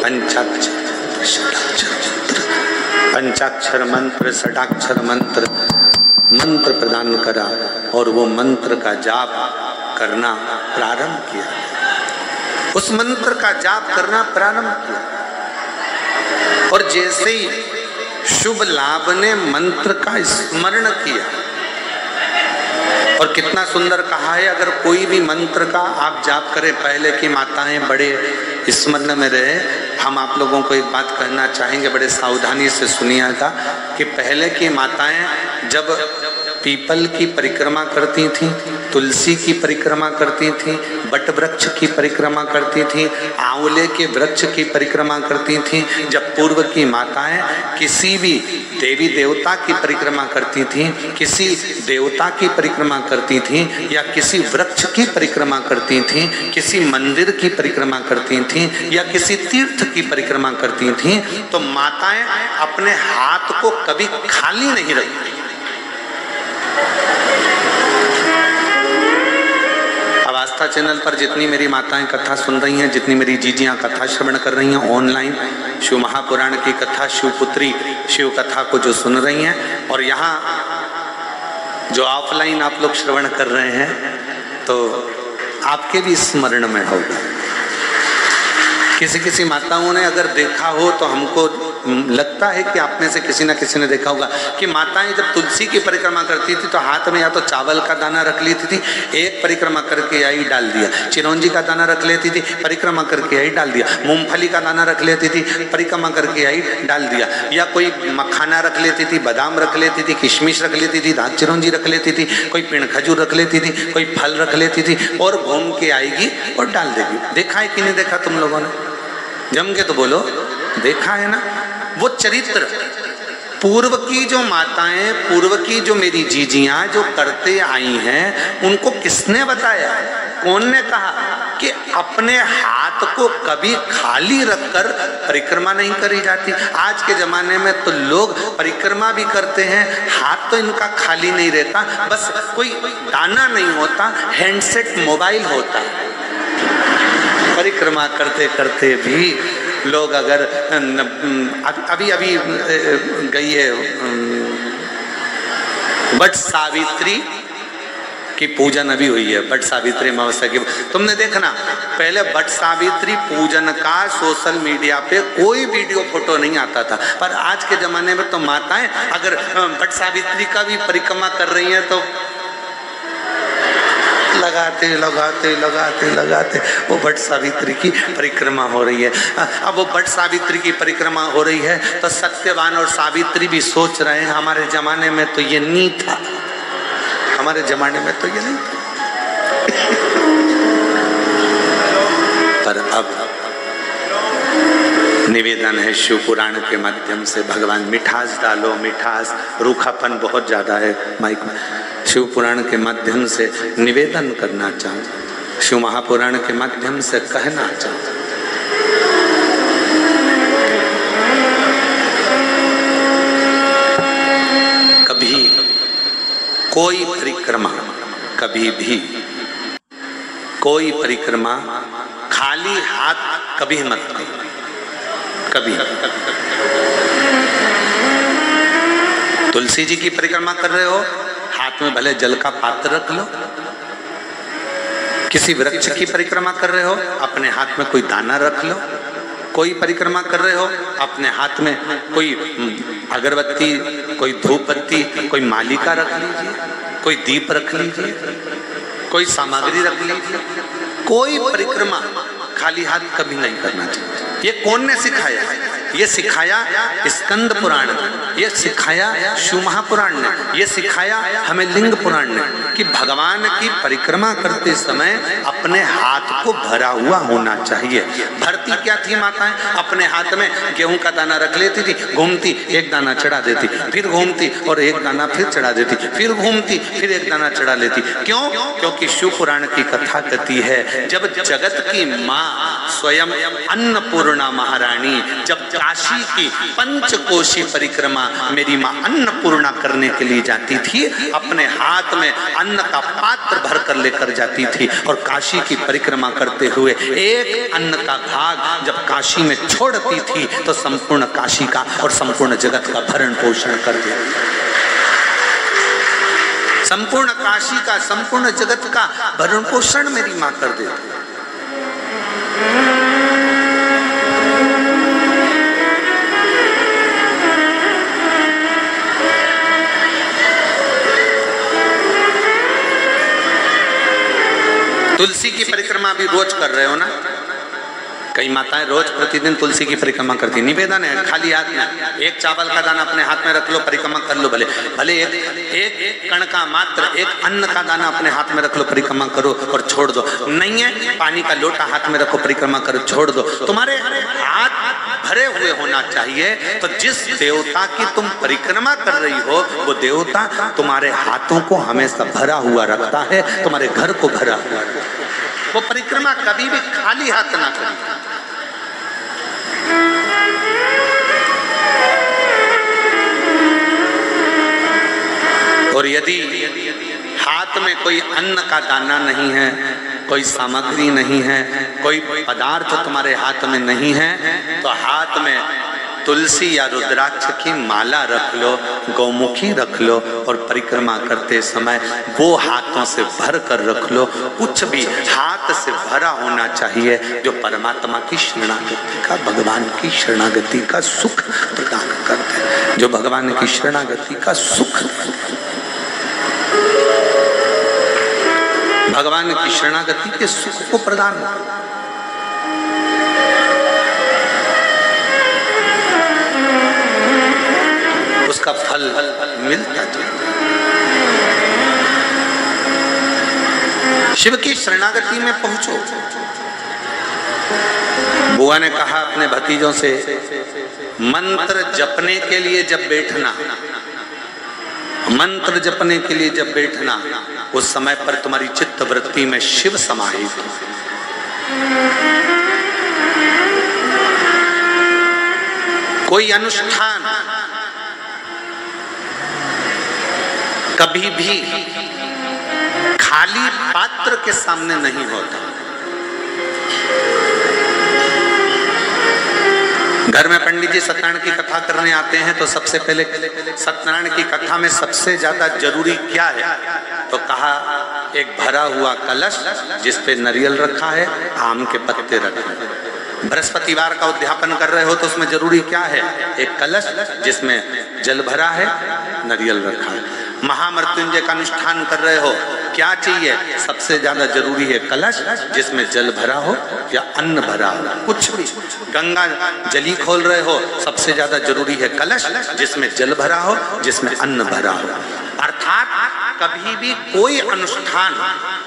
पंचाक्षर मंत्र, षडाक्षर मंत्र, पंचाक्षर मंत्र, षडाक्षर मंत्र, मंत्र प्रदान करा और वो मंत्र का जाप करना प्रारंभ किया। उस मंत्र का जाप करना प्रारंभ किया और जैसे ही शुभ लाभ ने मंत्र का स्मरण किया, और कितना सुंदर कहा है, अगर कोई भी मंत्र का आप जाप करें, पहले की माताएं बड़े स्मरण में रहे। हम आप लोगों को एक बात कहना चाहेंगे, बड़े सावधानी से सुनिएगा कि पहले की माताएं जब पीपल की परिक्रमा करती थीं, तुलसी की परिक्रमा करती थीं, बट वृक्ष की परिक्रमा करती थीं, आंवले के वृक्ष की परिक्रमा करती थीं, जब पूर्व की माताएं किसी भी देवी देवता की परिक्रमा करती थीं, किसी देवता की परिक्रमा करती थीं, या किसी वृक्ष की परिक्रमा करती थीं, किसी मंदिर की परिक्रमा करती थीं, या किसी तीर्थ की परिक्रमा करती थीं, तो माताएं अपने हाथ को कभी खाली नहीं रखती। आस्था चैनल पर जितनी मेरी माताएं कथा सुन रही हैं, जितनी मेरी जीजियां कथा श्रवण कर रही हैं ऑनलाइन, शिव महापुराण की कथा, शिवपुत्री शिव कथा को जो सुन रही हैं, और यहाँ जो ऑफलाइन आप लोग श्रवण कर रहे हैं, तो आपके भी स्मरण में होगा। किसी किसी माताओं ने अगर देखा हो तो हमको लगता है कि आप में से किसी ना किसी ने देखा होगा कि माताएं जब तुलसी की परिक्रमा करती थी तो हाथ में या तो चावल का दाना रख लेती थी, एक परिक्रमा करके आई डाल दिया, चिरौंजी का दाना रख लेती थी, परिक्रमा करके आई डाल दिया, मूंगफली का दाना रख लेती थी, परिक्रमा करके आई डाल दिया, या कोई मखाना रख लेती थी, बादाम रख लेती थी, किशमिश रख लेती थी, दाल चिरौंजी रख लेती थी, कोई पेड़ खजूर रख लेती थी, कोई फल रख लेती थी, और घूम के आएगी और डाल देगी। देखा है कि नहीं देखा तुम लोगों ने? जम के तो बोलो, देखा है ना? वो चरित्र पूर्व की जो माताएं, पूर्व की जो मेरी जीजियां जो करते आई हैं, उनको किसने बताया? कौन ने कहा कि अपने हाथ को कभी खाली रखकर परिक्रमा नहीं करी जाती? आज के जमाने में तो लोग परिक्रमा भी करते हैं, हाथ तो इनका खाली नहीं रहता, बस कोई दाना नहीं होता, हैंडसेट मोबाइल होता। परिक्रमा करते करते भी लोग अगर अभी गई है बट सावित्री की पूजन अभी हुई है, बट सावित्री अमावस्या की। तुमने देखना पहले बट सावित्री पूजन का सोशल मीडिया पे कोई वीडियो फोटो नहीं आता था, पर आज के जमाने में तो माताएं अगर बट सावित्री का भी परिक्रमा कर रही हैं तो लगाते लगाते लगाते लगाते वो बट सावित्री की परिक्रमा हो रही है। अब वो बट सावित्री की परिक्रमा हो रही है तो सत्यवान और सावित्री भी सोच रहे हैं हमारे जमाने में तो ये नहीं था, हमारे जमाने में तो ये नहीं था। पर अब निवेदन है शिव पुराण के माध्यम से, भगवान मिठास डालो, मिठास, रूखापन बहुत ज्यादा है माइक में। शिव पुराण के माध्यम से निवेदन करना चाहूँ, शिव महापुराण के माध्यम से कहना चाहूँ, कभी कोई परिक्रमा, कभी भी कोई परिक्रमा खाली हाथ कभी मत करो, कभी। तुलसी जी की परिक्रमा कर रहे हो, हाथ में भले जल का पात्र रख लो। किसी वृक्ष की परिक्रमा कर रहे हो, अपने हाथ में कोई दाना रख लो। कोई परिक्रमा कर रहे हो, अपने हाथ में कोई अगरबत्ती, कोई धूप बत्ती, कोई मालिका रख लीजिए, कोई दीप रख लीजिए, कोई सामग्री रख लीजिए। कोई परिक्रमा खाली हाथ कभी नहीं करना चाहिए। ये कौन ने सिखाया? ये सिखाया स्कंद पुराण ने, ये सिखाया शिव महापुराण ने, ये सिखाया हमें लिंग पुराण ने कि भगवान की परिक्रमा करते समय अपने हाथ को भरा हुआ होना चाहिए। भरती क्या थी माताएं? अपने हाथ में गेहूं का दाना रख लेती थी, घूमती एक दाना चढ़ा देती, फिर घूमती और एक दाना फिर चढ़ा देती, फिर घूमती फिर एक दाना चढ़ा लेती। क्यों? क्योंकि शिव पुराण की कथा कहती है जब जगत की माँ स्वयं अन्नपूर्णा महारानी जब काशी की पंचकोशी परिक्रमा मेरी माँ अन्नपूर्णा करने के लिए जाती थी, अपने हाथ में अन्न का पात्र भर कर लेकर जाती थी और काशी की परिक्रमा करते हुए एक अन्न का भाग जब काशी में छोड़ती थी तो संपूर्ण काशी का और संपूर्ण जगत का भरण पोषण कर दिया। संपूर्ण काशी का, संपूर्ण जगत का भरण पोषण मेरी माँ कर देती। तुलसी की परिक्रमा भी रोज कर रहे हो ना? कई माताएं रोज प्रतिदिन तुलसी की परिक्रमा करती, निवेदन है खाली हाथ में एक चावल का दाना अपने हाथ में रख लो, परिक्रमा कर लो, भले भले एक कण का मात्र एक अन्न का दाना अपने हाथ में रख लो, परिक्रमा करो और छोड़ दो। नहीं है, पानी का लोटा हाथ में रखो, परिक्रमा करो, छोड़ दो। तुम्हारे हाथ भरे हुए होना चाहिए। तो जिस देवता की तुम परिक्रमा कर रही हो वो देवता तुम्हारे हाथों को हमेशा भरा हुआ रखता है, तुम्हारे घर को भरा हुआ रखता है। वो परिक्रमा कभी भी खाली हाथ ना करें। और यदि हाथ में कोई अन्न का दाना नहीं है, कोई सामग्री नहीं है, कोई पदार्थ तुम्हारे हाथ में नहीं है, तो हाथ में तुलसी या रुद्राक्ष की माला रख लो, गौमुखी रख लो और परिक्रमा करते समय वो हाथों से भर कर रख लो। कुछ भी हाथ से भरा होना चाहिए जो परमात्मा की शरणागति का, भगवान की शरणागति का सुख प्रदान करते हैं, जो भगवान की शरणागति का सुख, भगवान की शरणागति के सुख को प्रदान। उसका फल मिलता है। शिव की शरणागति में पहुंचो। बुआ ने कहा अपने भतीजों से, मंत्र जपने के लिए जब बैठना, मंत्र जपने के लिए जब बैठना, उस समय पर तुम्हारी चित्त वृत्ति में शिव समाहित हो। कोई अनुष्ठान कभी भी खाली पात्र के सामने नहीं होता। घर में पंडित जी सत्यनारायण की कथा करने आते हैं तो सबसे पहले सत्यनारायण की कथा में सबसे ज्यादा जरूरी क्या है, तो कहा एक भरा हुआ कलश जिस पे नारियल रखा है, आम के पत्ते रखे हैं। बृहस्पतिवार का उद्यापन कर रहे हो तो उसमें जरूरी क्या है, एक कलश जिसमें जल भरा है, नारियल रखा है। महामृत्युंजय का अनुष्ठान कर रहे हो, क्या चाहिए, सबसे ज्यादा जरूरी है कलश जिसमें जल भरा हो या अन्न भरा हो। कुछ भी गंगा जली खोल रहे हो, सबसे ज्यादा जरूरी है कलश जिसमें जल भरा हो, जिसमें अन्न भरा हो। अर्थात कभी भी कोई अनुष्ठान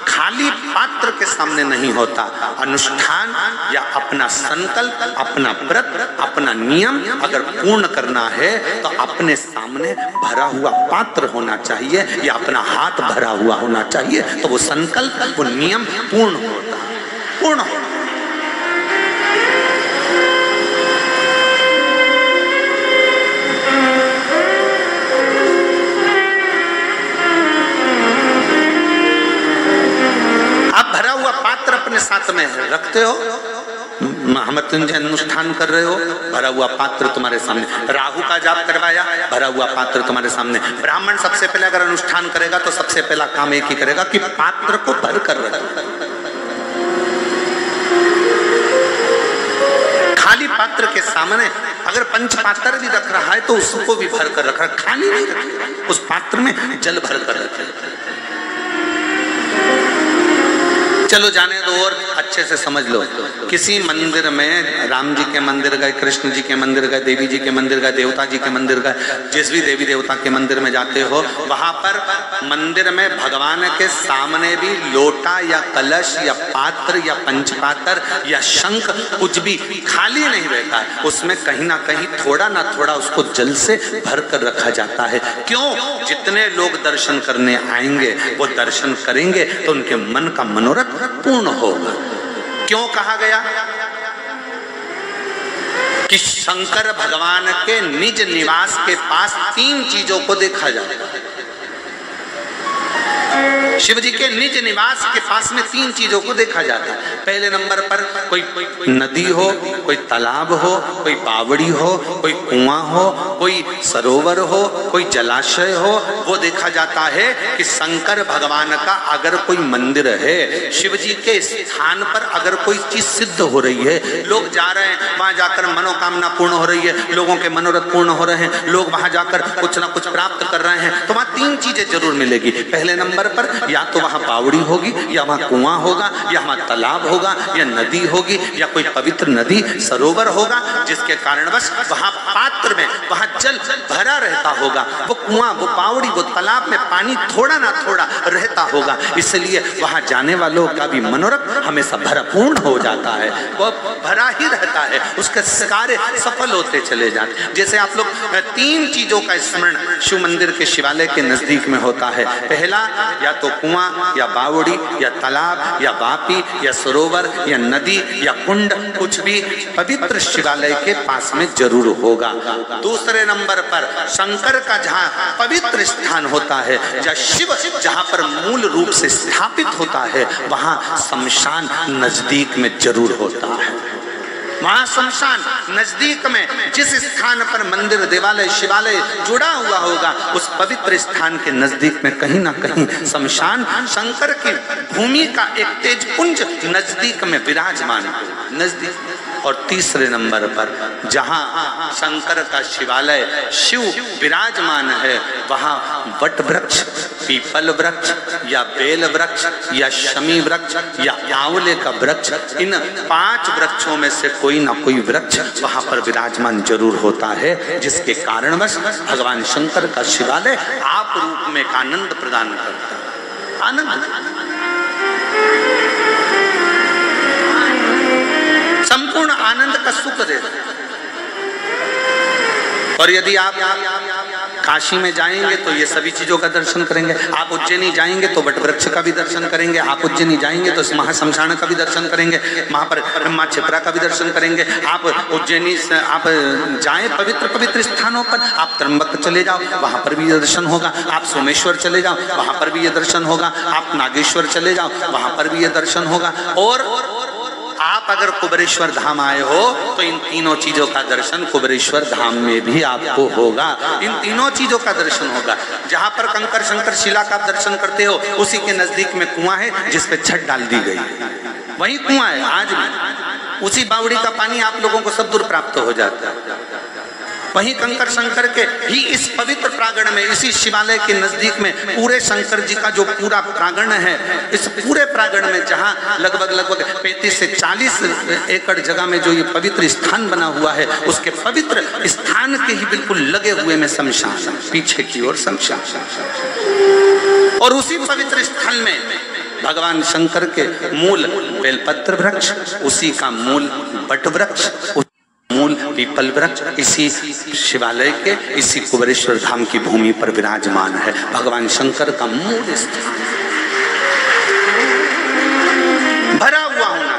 खाली पात्र के सामने नहीं होता। अनुष्ठान या अपना संकल्प, अपना व्रत, अपना नियम अगर पूर्ण करना है तो अपने सामने भरा हुआ पात्र होना चाहिए या अपना हाथ भरा हुआ होना चाहिए, तो वो संकल्प, वो नियम पूर्ण होता, पूर्ण होता। भरा हुआ पात्र अपने साथ में रखते हो, महामृत्युंजय अनुष्ठान कर रहे हो, भरा हुआ पात्र तुम्हारे सामने। राहु का जाप करवाया, भरा हुआ पात्र तुम्हारे सामने। ब्राह्मण सबसे पहले अगर अनुष्ठान करेगा तो सबसे पहला काम एक ही करेगा कि पात्र को भर कर रखे। खाली पात्र के सामने अगर पंचपात्र भी रख रहा है तो उसको भी भर कर रख रहा है, खाली नहीं रखे, उस पात्र में जल भर कर रखे। चलो जाने दो और अच्छे से समझ लो। किसी मंदिर में राम जी के मंदिर गए, कृष्ण जी के मंदिर गए, देवी जी के मंदिर गए, देवता जी के मंदिर गए, जिस भी देवी देवता के मंदिर में जाते हो वहां पर मंदिर में भगवान के सामने भी लोटा या कलश या पात्र या पंचपात्र या शंख कुछ भी खाली नहीं रहता है, उसमें कहीं ना कहीं थोड़ा ना थोड़ा उसको जल से भर कर रखा जाता है। क्यों? जितने लोग दर्शन करने आएंगे वो दर्शन करेंगे तो उनके मन का मनोरथ पूर्ण होगा। क्यों कहा गया कि शंकर भगवान के निज निवास के पास तीन चीजों को देखा जाएगा। शिव जी के निज निवास के पास में तीन चीजों को देखा जाता है। पहले नंबर पर कोई नदी हो, कोई तालाब हो, कोई बावड़ी हो, कोई कुआं हो, कोई सरोवर हो, कोई जलाशय हो, वो देखा जाता है कि शंकर भगवान का अगर कोई मंदिर है, शिव जी के स्थान पर अगर कोई चीज सिद्ध हो रही है, लोग जा रहे हैं वहां जाकर मनोकामना पूर्ण हो रही है, लोगों के मनोरथ पूर्ण हो रहे हैं, लोग वहां जाकर कुछ ना कुछ प्राप्त कर रहे हैं, तो वहां तीन चीजें जरूर मिलेगी। पहले नंबर पर या तो वहाँ बावड़ी होगी, या वहाँ कुआं होगा, या वहाँ तालाब होगा, या नदी होगी, या कोई पवित्र नदी सरोवर होगा, जिसके कारणवश वहाँ पात्र में वहाँ जल भरा रहता होगा। वो कुआं, वो बावड़ी, वो तालाब में पानी थोड़ा ना थोड़ा रहता होगा, इसलिए वहाँ जाने वालों का भी मनोरथ हमेशा भरपूर्ण हो जाता है, वो भरा ही रहता है, उसके कार्य सफल होते चले जाते। जैसे आप लोग 3 चीजों का स्मरण शिव मंदिर के शिवालय के नजदीक में होता है। पहला, या तो कुआं, या बावड़ी, या तालाब, या वापी, या सरोवर, या नदी, या कुंड, कुछ भी पवित्र शिवालय के पास में जरूर होगा। दूसरे नंबर पर शंकर का जहाँ पवित्र स्थान होता है, जहाँ शिव जहाँ पर मूल रूप से स्थापित होता है, वहाँ शमशान नजदीक में जरूर होता है। वहाँ शमशान नजदीक में जिस स्थान पर मंदिर, देवालय, शिवालय जुड़ा हुआ होगा, उस पवित्र स्थान के नजदीक में कहीं ना कहीं शमशान शंकर की भूमि का एक तेज पुंज नजदीक में विराजमान नजदीक। और तीसरे नंबर पर जहाँ शंकर का शिवालय शिव विराजमान है, वहाँ वट वृक्ष, पीपल वृक्ष, या बेल वृक्ष, या शमी वृक्ष, या आंवले का वृक्ष, इन 5 वृक्षों में से कोई ना कोई वृक्ष वहाँ पर विराजमान जरूर होता है, जिसके कारणवश भगवान शंकर का शिवालय आप रूप में एक आनंद प्रदान करता है। आनंद, संपूर्ण आनंद का सुख देता है। और यदि आप काशी में जाएंगे तो ये सभी चीजों का दर्शन करेंगे। आप उज्जैनी जाएंगे तो वट वृक्ष का भी दर्शन करेंगे। आप उज्जैनी जाएंगे तो महाशमशान का भी दर्शन करेंगे, वहां पर ब्रह्मा छिपरा का भी दर्शन करेंगे। आप उज्जैनी आप जाएं पवित्र पवित्र स्थानों पर, आप त्र्यंबक चले जाओ, वहां पर भी ये दर्शन होगा। आप सोमेश्वर चले जाओ, वहां पर भी ये दर्शन होगा। आप नागेश्वर चले जाओ, वहां पर भी ये दर्शन होगा। और आप अगर कुबेरेश्वर धाम आए हो तो इन तीनों चीजों का दर्शन कुबेरेश्वर धाम में भी आपको होगा। इन तीनों चीजों का दर्शन होगा। जहां पर कंकर शंकर शिला का दर्शन करते हो, उसी के नजदीक में कुआं है जिस पे छत डाल दी गई, वही कुआं है आज भी। उसी बावड़ी का पानी आप लोगों को सब दूर प्राप्त हो जाता है। वहीं कंकर शंकर के ही इस पवित्र प्रांगण में, इसी शिवालय के नजदीक में पूरे शंकर जी का जो पूरा प्रांगण है, इस पूरे प्रांगण में जहां लगभग 35 से 40 एकड़ जगह में जो ये पवित्र स्थान बना हुआ है, उसके पवित्र स्थान के ही बिल्कुल लगे हुए में शमशान, पीछे की ओर शमशान। और उसी पवित्र स्थल में भगवान शंकर के मूल बेलपत्र वृक्ष, उसी का मूल वट वृक्ष, मूल पीपल वृक्ष इसी शिवालय के, इसी कुबेरेश्वर धाम की भूमि पर विराजमान है। भगवान शंकर का मूल स्थान भरा हुआ होना।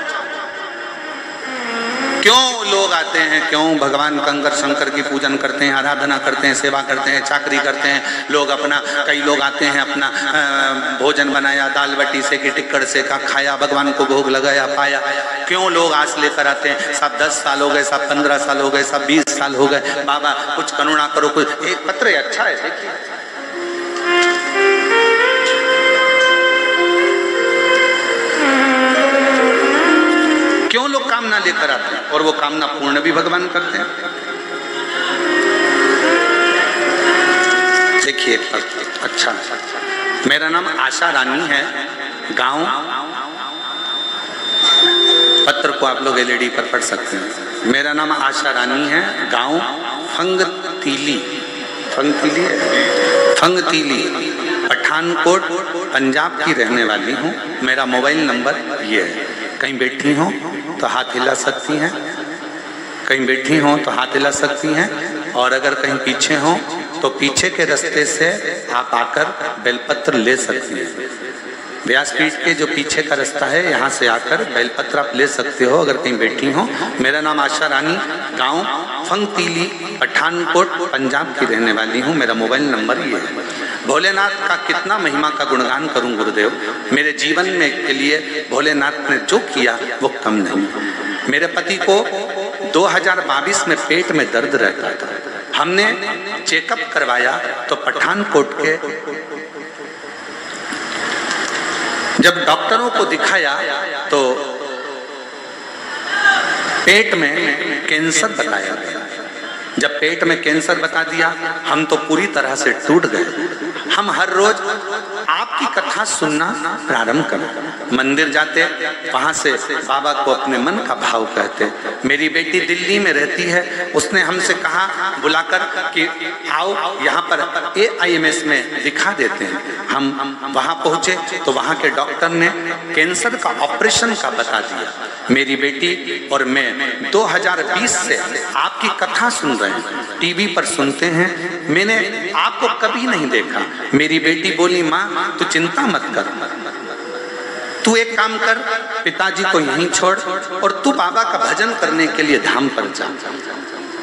क्यों लोग आते हैं, क्यों भगवान कंकर शंकर की पूजन करते हैं, आराधना करते हैं, सेवा करते हैं, चाकरी करते हैं लोग अपना। कई लोग आते हैं अपना भोजन बनाया, दाल बटी से कि टिक्कड़ से का खाया, भगवान को भोग लगाया, पाया। क्यों लोग आस लेकर आते हैं? सब 10 साल हो गए, सब 15 साल हो गए, सब 20 साल हो गए, बाबा कुछ करुणा करो, कुछ एक पत्र अच्छा है देखिए। क्यों लोग कामना लेकर आते हैं और वो कामना पूर्ण भी भगवान करते हैं। देखिए अच्छा, मेरा नाम आशा रानी है, गांव, पत्र को आप लोग एलईडी पर पढ़ सकते हैं। मेरा नाम आशा रानी है, गांव फंगतीली, फंगतीली पठानकोट पंजाब की रहने वाली हूँ। मेरा मोबाइल नंबर ये है। कहीं बैठी हो तो हाथ हिला सकती हैं, कहीं बैठी हो तो हाथ हिला सकती हैं। और अगर कहीं पीछे हो तो पीछे के रास्ते से आप आकर बेलपत्र ले सकती हैं। व्यासपीठ के जो पीछे का रास्ता है, यहाँ से आकर बेलपत्र आप ले सकते हो अगर कहीं बैठी हो। मेरा नाम आशा रानी, गांव फंगतीली, पठानकोट पंजाब की रहने वाली हूँ। मेरा मोबाइल नंबर ये है। भोलेनाथ का कितना महिमा का गुणगान करूं गुरुदेव। मेरे जीवन में के लिए भोलेनाथ ने जो किया वो कम नहीं। मेरे पति को 2022 में पेट में दर्द रहता था। हमने चेकअप करवाया तो पठानकोट के जब डॉक्टरों को दिखाया तो पेट में कैंसर बताया गया। जब पेट में कैंसर बता दिया, हम तो पूरी तरह से टूट गए। हम हर रोज आपकी कथा सुनना प्रारंभ करें। मंदिर जाते, वहां से बाबा को अपने मन का भाव कहते। मेरी बेटी दिल्ली में रहती है, उसने हमसे कहा बुलाकर कि आओ यहाँ पर AIMS में दिखा देते हैं। हम वहां पहुंचे तो वहां के डॉक्टर ने कैंसर का ऑपरेशन का बता दिया। मेरी बेटी और मैं 2020 से आपकी कथा सुन रहे हैं, टीवी पर सुनते हैं, मैंने आपको कभी नहीं देखा। मेरी बेटी बोली माँ तू चिंता मत कर, तू एक काम कर, पिताजी को यहीं छोड़ और तू बाबा का भजन करने के लिए धाम पर जा।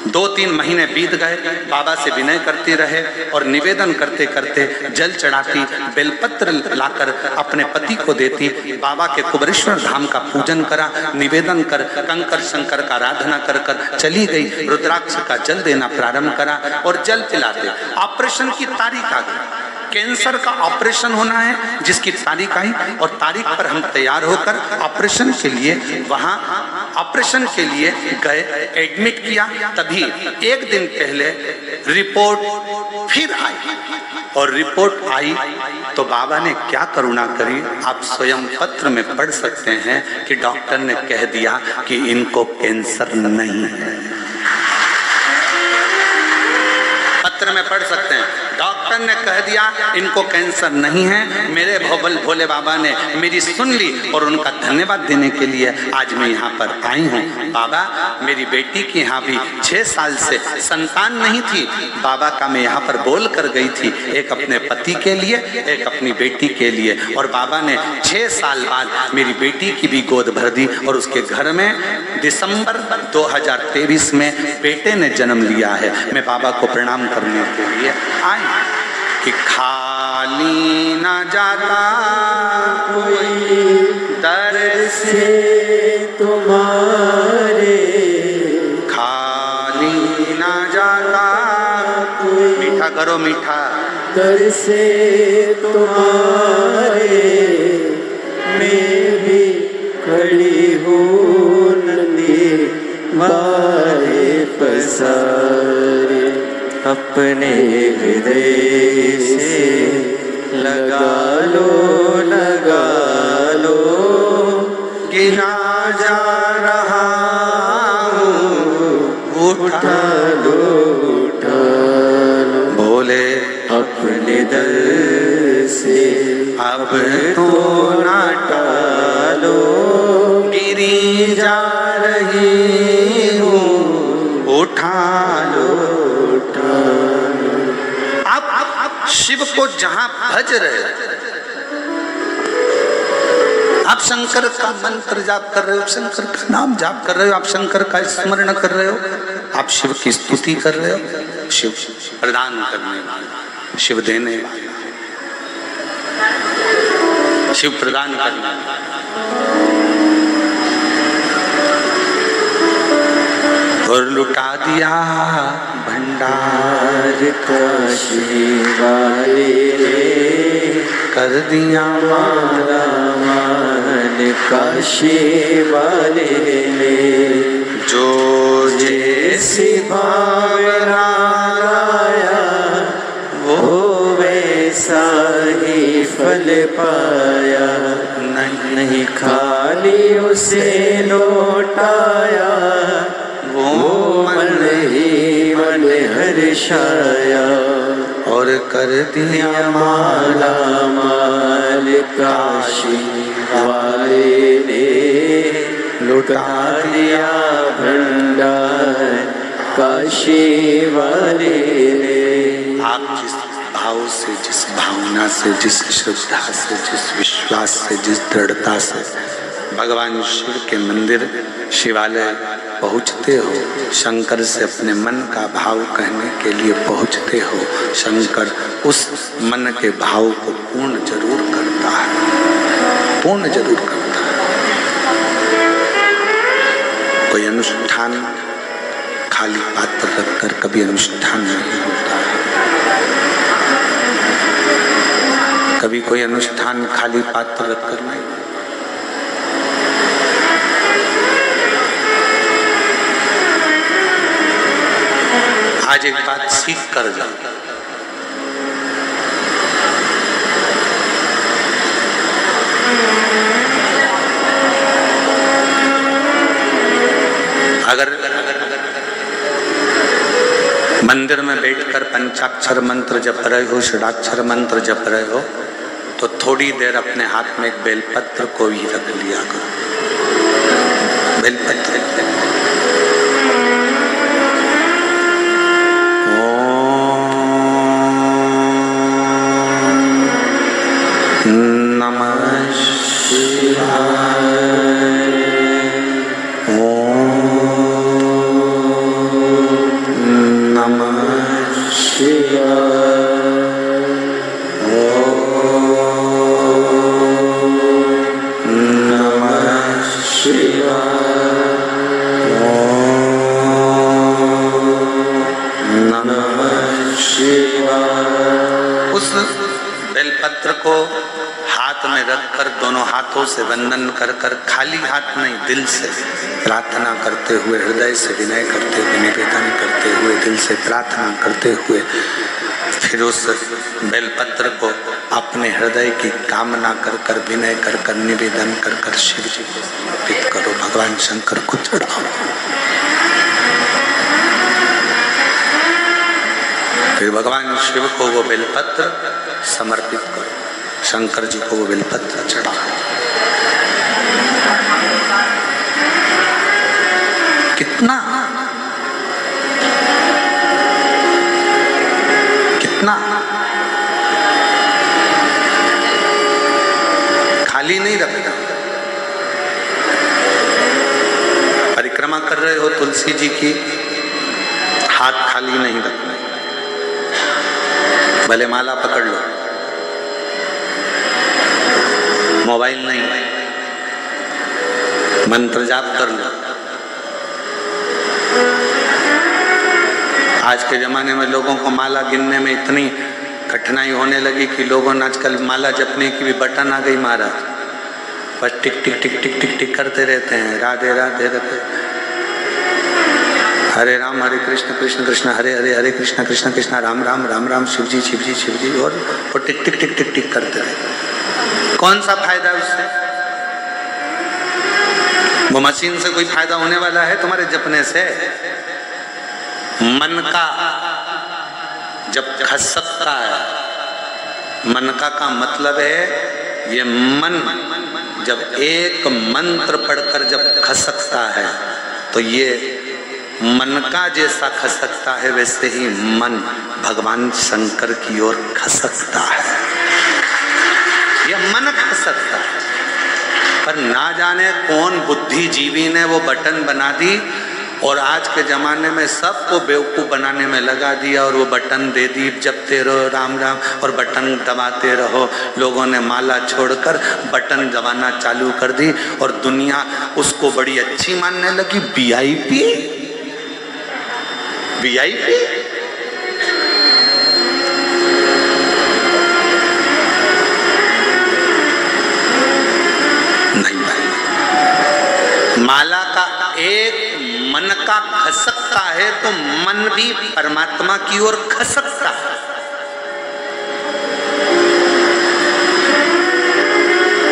2-3 महीने बीत गए, बाबा से विनय करती रहे और निवेदन करते करते जल चढ़ाती, बेलपत्र लाकर अपने पति को देती। बाबा के कुबरेश्वर धाम का पूजन करा, निवेदन कर कंकर शंकर का आराधना कर कर चली गई। रुद्राक्ष का जल देना प्रारंभ करा और जल पिलाते। ऑपरेशन की तारीख आ गई, कैंसर का ऑपरेशन होना है जिसकी तारीख आई और तारीख पर हम तैयार होकर ऑपरेशन के लिए वहां ऑपरेशन के लिए गए, एडमिट किया। तभी एक दिन पहले रिपोर्ट फिर आई और रिपोर्ट आई तो बाबा ने क्या करुणा करी, आप स्वयं पत्र में पढ़ सकते हैं कि डॉक्टर ने कह दिया कि इनको कैंसर नहीं है। पत्र में पढ़ सकते हैं, डॉक्टर ने कह दिया इनको कैंसर नहीं है। मेरे भोले बाबा ने मेरी सुन ली और उनका धन्यवाद देने के लिए आज मैं यहाँ पर आई हूँ। बाबा मेरी बेटी की यहाँ भी 6 साल से संतान नहीं थी, बाबा का मैं यहाँ पर बोल कर गई थी, एक अपने पति के लिए, एक अपनी बेटी के लिए, और बाबा ने 6 साल बाद मेरी बेटी की भी गोद भर दी और उसके घर में दिसंबर 2023 में बेटे ने जन्म लिया है। मैं बाबा को प्रणाम करने के लिए आई कि खाली न जाता कोई दर से तुम्हारे, खाली न जाता कोई, मीठा करो मीठा, दर से तुम्हारे मैं भी खड़ी हूँ नंदी मारे पसारे। अपने हृदय से लगा लो गिना जा रहा हूँ, उठा लो बोले अपने दर से अब तो ना टालो, गिरी जा रही हूँ, उठा लो। आप शिव को जहां भज रहे हो, आप शंकर का मंत्र जाप कर रहे हो, शंकर का नाम जाप कर रहे हो, आप शंकर का स्मरण कर रहे हो, आप शिव की स्तुति कर रहे हो। शिव प्रदान करने वाला, शिव देने वाला, शिव प्रदान करने वाला। और लुटा दिया भंडार काशी वाले कर दिया माला मान, काशी वाले जो जैसी भावना लाया वो वैसा ही फल पाया। नहीं खाली उसे लौटाया, वो मन ही मन हर्षाया। और कर दिया माला माल, काशी वाले ने लुटा दिया भंडार, काशी वाले ने। आप जिस भाव से, जिस भावना से, जिस श्रद्धा से, जिस विश्वास से, जिस दृढ़ता से भगवान शिव के मंदिर शिवालय पहुँचते हो, शंकर से अपने मन का भाव कहने के लिए पहुँचते हो, शंकर उस मन के भाव को पूर्ण जरूर करता है, पूर्ण जरूर करता है। कोई अनुष्ठान खाली पात्र रखकर कभी अनुष्ठान नहीं होता है, कभी कोई अनुष्ठान खाली पात्र रखकर नहीं। आज एक बात सीख कर जाओ। अगर मंदिर में बैठकर पंचाक्षर मंत्र जप रहे हो, षडाक्षर मंत्र जप रहे हो, तो थोड़ी देर अपने हाथ में एक बेलपत्र को भी रख लिया करो। बेलपत्र नमः शिवाय, नमः शिवाय, नमः शिवाय, नमः शिवाय। उस बेलपत्र को हाथ में रखकर दोनों हाथों से वंदन कर कर, खाली हाथ नहीं, दिल से प्रार्थना करते हुए, हृदय से विनय करते हुए, निवेदन करते हुए, दिल से प्रार्थना करते हुए, फिर उस बेलपत्र को अपने हृदय की कामना कर कर, विनय कर कर, निवेदन कर कर शिव जी को समर्पित करो, भगवान शंकर को चढ़ाओ। फिर भगवान शिव को वो बेलपत्र समर्पित करो, शंकर जी को वो बेलपत्र चढ़ाओ। कितना कितना खाली नहीं रखना। परिक्रमा कर रहे हो तुलसी जी की, हाथ खाली नहीं रखना। भले माला पकड़ लो, मोबाइल नहीं, मंत्र जाप कर लो। आज के जमाने में लोगों को माला गिनने में इतनी कठिनाई होने लगी कि लोगों ने आजकल माला जपने की भी बटन आ गई महाराज, बस टिक टिक टिक टिक टिक टिक करते रहते हैं, राधे राधे राधे, हरे राम हरे कृष्ण कृष्ण कृष्ण हरे हरे, हरे कृष्ण कृष्ण कृष्ण राम राम राम राम, शिव जी शिव जी शिव जी, और वो टिक टिक टिक टिक टिक करते रहते। कौन सा फायदा उससे? वो मशीन से कोई फायदा होने वाला है तुम्हारे जपने से? मन का जब खसकता है, मन का मतलब है ये मन जब एक मंत्र पढ़कर जब खसकता है तो ये मन का जैसा खसकता है वैसे ही मन भगवान शंकर की ओर खसकता है। ये मन खसकता है, पर ना जाने कौन बुद्धिजीवी ने वो बटन बना दी और आज के जमाने में सबको बेवकूफ़ बनाने में लगा दिया और वो बटन दे दी, जपते रहो राम राम और बटन दबाते रहो। लोगों ने माला छोड़कर बटन दबाना चालू कर दी और दुनिया उसको बड़ी अच्छी मानने लगी। वीआईपी वीआईपी नहीं भाई, माला का एक मन का खसकता है तो मन भी परमात्मा की ओर खसकता है।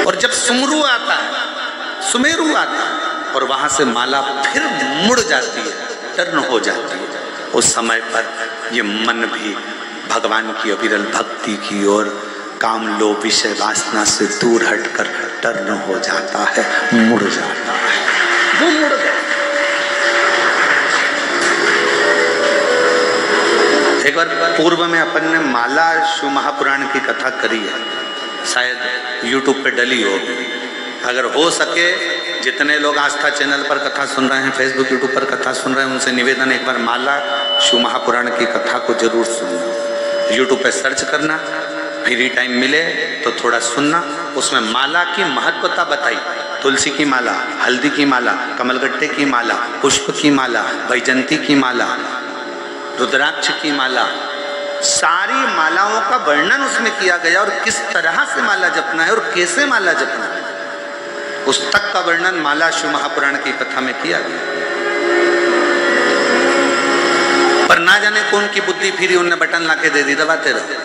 और जब सुमरू आता है, सुमेरु आता है और वहां से माला फिर मुड़ जाती है, टर्न हो जाती है, उस समय पर ये मन भी भगवान की अविरल भक्ति की ओर, काम लोभ विषय वासना से दूर हटकर टर्न हो जाता है, मुड़ जाता है। वो मुड़ गया। एक बार पूर्व में अपन ने माला शिव महापुराण की कथा करी है, शायद YouTube पे डली हो। अगर हो सके जितने लोग आस्था चैनल पर कथा सुन रहे हैं, फेसबुक यूट्यूब पर कथा सुन रहे हैं, उनसे निवेदन एक बार माला शिव महापुराण की कथा को जरूर सुनना। यूट्यूब पे सर्च करना, फ्री टाइम मिले तो थोड़ा सुनना। उसमें माला की महत्वता बताई, तुलसी की माला, हल्दी की माला, कमलगट्टे की माला, पुष्प की माला, वैजंती की माला, रुद्राक्ष की माला, सारी मालाओं का वर्णन उसमें किया गया और किस तरह से माला जपना है और कैसे माला जपना है, उस तक का वर्णन माला शिव महापुराण की कथा में किया गया। पर ना जाने कौन की बुद्धि फिरी, उनने बटन लाके दे दी, दबाते रहो,